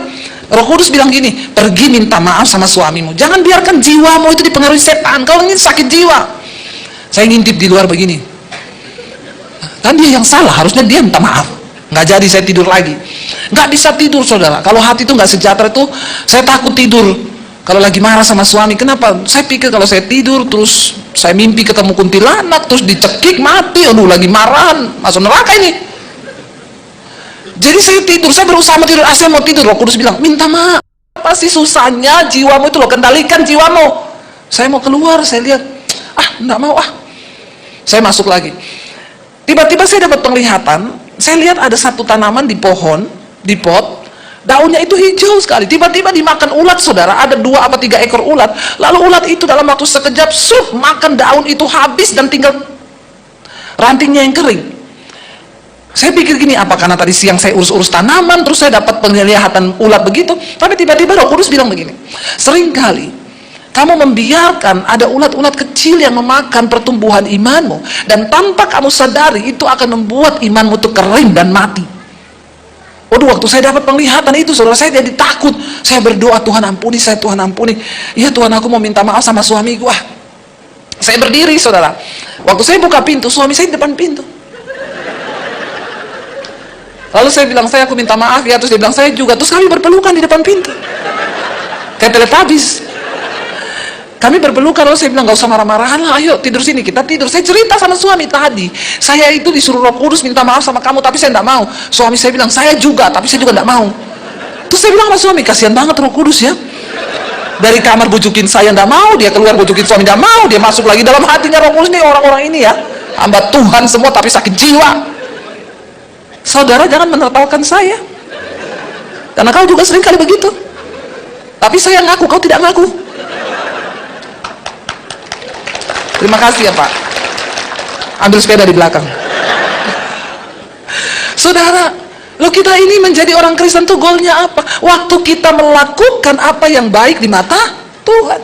Roh Kudus bilang gini, pergi minta maaf sama suamimu. Jangan biarkan jiwamu itu dipengaruhi setan. Kau ini sakit jiwa. Saya ngintip di luar begini. Kan dia yang salah, harusnya dia minta maaf. Nggak jadi, saya tidur lagi. Nggak bisa tidur, saudara. Kalau hati itu nggak sejahtera itu, saya takut tidur. Kalau lagi marah sama suami, kenapa? Saya pikir kalau saya tidur, terus saya mimpi ketemu kuntilanak, terus dicekik, mati. Aduh, lagi marahan, masuk neraka ini. Jadi saya tidur, saya berusaha mau tidur. Saya mau tidur, Roh Kudus bilang, minta maaf. Apa sih susahnya jiwamu itu loh, kendalikan jiwamu. Saya mau keluar, saya lihat, nggak mau. Saya masuk lagi. Tiba-tiba saya dapat penglihatan. Saya lihat ada satu tanaman di pohon, di pot, daunnya itu hijau sekali. Tiba-tiba dimakan ulat, saudara. Ada 2 atau 3 ekor ulat. Lalu ulat itu dalam waktu sekejap, makan daun itu habis dan tinggal rantingnya yang kering. Saya pikir gini, apa karena tadi siang saya urus-urus tanaman, terus saya dapat penglihatan ulat begitu. Tapi tiba-tiba Roh Kudus bilang begini, seringkali kamu membiarkan ada ulat-ulat kecil yang memakan pertumbuhan imanmu, dan tanpa kamu sadari itu akan membuat imanmu itu kering dan mati. Waduh, waktu saya dapat penglihatan itu, saudara, saya jadi takut. Saya berdoa, Tuhan ampuni saya, Tuhan ampuni. Ya Tuhan, aku mau minta maaf sama suamiku. Saya berdiri, saudara. Waktu saya buka pintu, suami saya di depan pintu. Lalu saya bilang, aku minta maaf ya. Terus dia bilang, saya juga. Terus kami berpelukan di depan pintu, kayak Teletubbies. Kami berpelukan. Lalu saya bilang, gak usah marah-marahan lah, ayo tidur sini, kita tidur. Saya cerita sama suami tadi, saya itu disuruh Roh Kudus minta maaf sama kamu, tapi saya tidak mau. Suami saya bilang, saya juga, tapi saya juga tidak mau. Terus saya bilang sama suami, kasihan banget Roh Kudus ya, dari kamar bujukin saya tidak mau, dia keluar bujukin suami tidak mau, dia masuk lagi dalam hatinya. Roh Kudus nih, orang-orang ini ya, hamba Tuhan semua tapi sakit jiwa. Saudara, jangan menertawakan saya, karena kau juga sering kali begitu. Tapi saya ngaku, kau tidak ngaku. Terima kasih ya Pak. Ambil sepeda di belakang. Saudara, lo kita ini menjadi orang Kristen tuh goalnya apa? Waktu kita melakukan apa yang baik di mata Tuhan.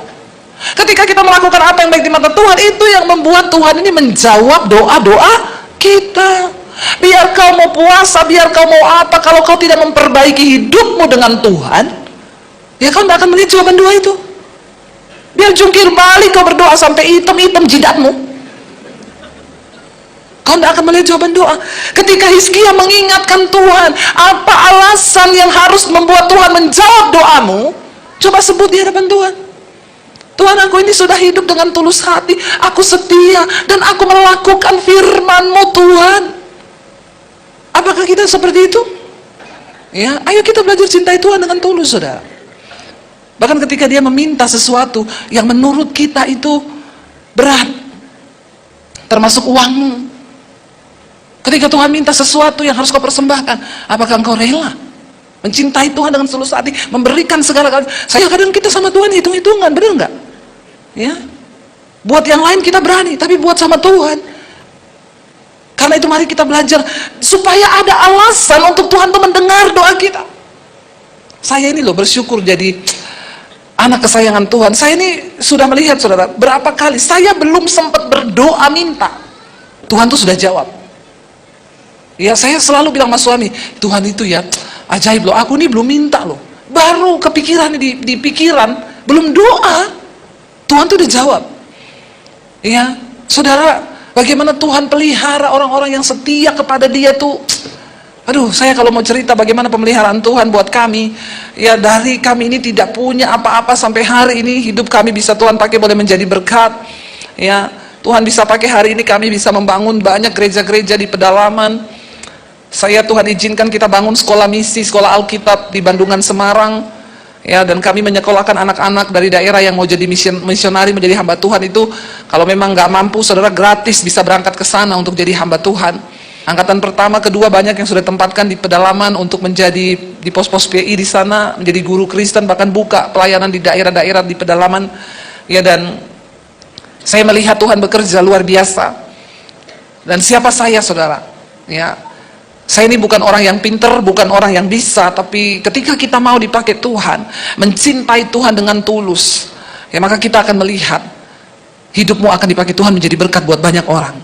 Ketika kita melakukan apa yang baik di mata Tuhan, itu yang membuat Tuhan ini menjawab doa-doa kita. Biar kau mau puasa, biar kau mau apa, kalau kau tidak memperbaiki hidupmu dengan Tuhan, ya kau tidak akan melihat jawaban doa itu. Biar jungkir balik kau berdoa sampai hitam-hitam jidatmu, kau tidak akan melihat jawaban doa. Ketika Hizkia mengingatkan Tuhan, apa alasan yang harus membuat Tuhan menjawab doamu? Coba sebut di hadapan Tuhan. Tuhan, aku ini sudah hidup dengan tulus hati, aku setia, dan aku melakukan firman-Mu Tuhan. Apakah kita seperti itu? Ya, ayo kita belajar cintai Tuhan dengan tulus, saudara. Bahkan ketika dia meminta sesuatu yang menurut kita itu berat, termasuk uangmu. Ketika Tuhan minta sesuatu yang harus kau persembahkan, apakah engkau rela mencintai Tuhan dengan seluruh hati, memberikan segala galanya? Saya kadang kita sama Tuhan hitung-hitungan, benar nggak? Ya, buat yang lain kita berani, tapi buat sama Tuhan. Karena itu mari kita belajar supaya ada alasan untuk Tuhan tuh mendengar doa kita. Saya ini loh bersyukur jadi anak kesayangan Tuhan. Saya ini sudah melihat, saudara, berapa kali saya belum sempat berdoa minta, Tuhan tuh sudah jawab. Ya, saya selalu bilang sama suami, Tuhan itu ya ajaib loh, aku ini belum minta loh, baru kepikiran di pikiran, belum doa, Tuhan tuh udah jawab. Ya, saudara, bagaimana Tuhan pelihara orang-orang yang setia kepada Dia tuh. Aduh, saya kalau mau cerita bagaimana pemeliharaan Tuhan buat kami, ya dari kami ini tidak punya apa-apa sampai hari ini hidup kami bisa Tuhan pakai boleh menjadi berkat. Ya, Tuhan bisa pakai hari ini kami bisa membangun banyak gereja-gereja di pedalaman. Tuhan izinkan kita bangun sekolah misi, sekolah Alkitab di Bandungan, Semarang. Ya, dan kami menyekolahkan anak-anak dari daerah yang mau jadi misionari, menjadi hamba Tuhan itu, kalau memang nggak mampu, saudara gratis bisa berangkat ke sana untuk jadi hamba Tuhan. Angkatan pertama, kedua banyak yang sudah ditempatkan di pedalaman untuk menjadi di pos-pos PI di sana, menjadi guru Kristen, bahkan buka pelayanan di daerah-daerah di pedalaman. Ya, dan saya melihat Tuhan bekerja luar biasa. Dan siapa saya, saudara? Ya, saya ini bukan orang yang pinter, bukan orang yang bisa, tapi ketika kita mau dipakai Tuhan, mencintai Tuhan dengan tulus, ya maka kita akan melihat hidupmu akan dipakai Tuhan menjadi berkat buat banyak orang.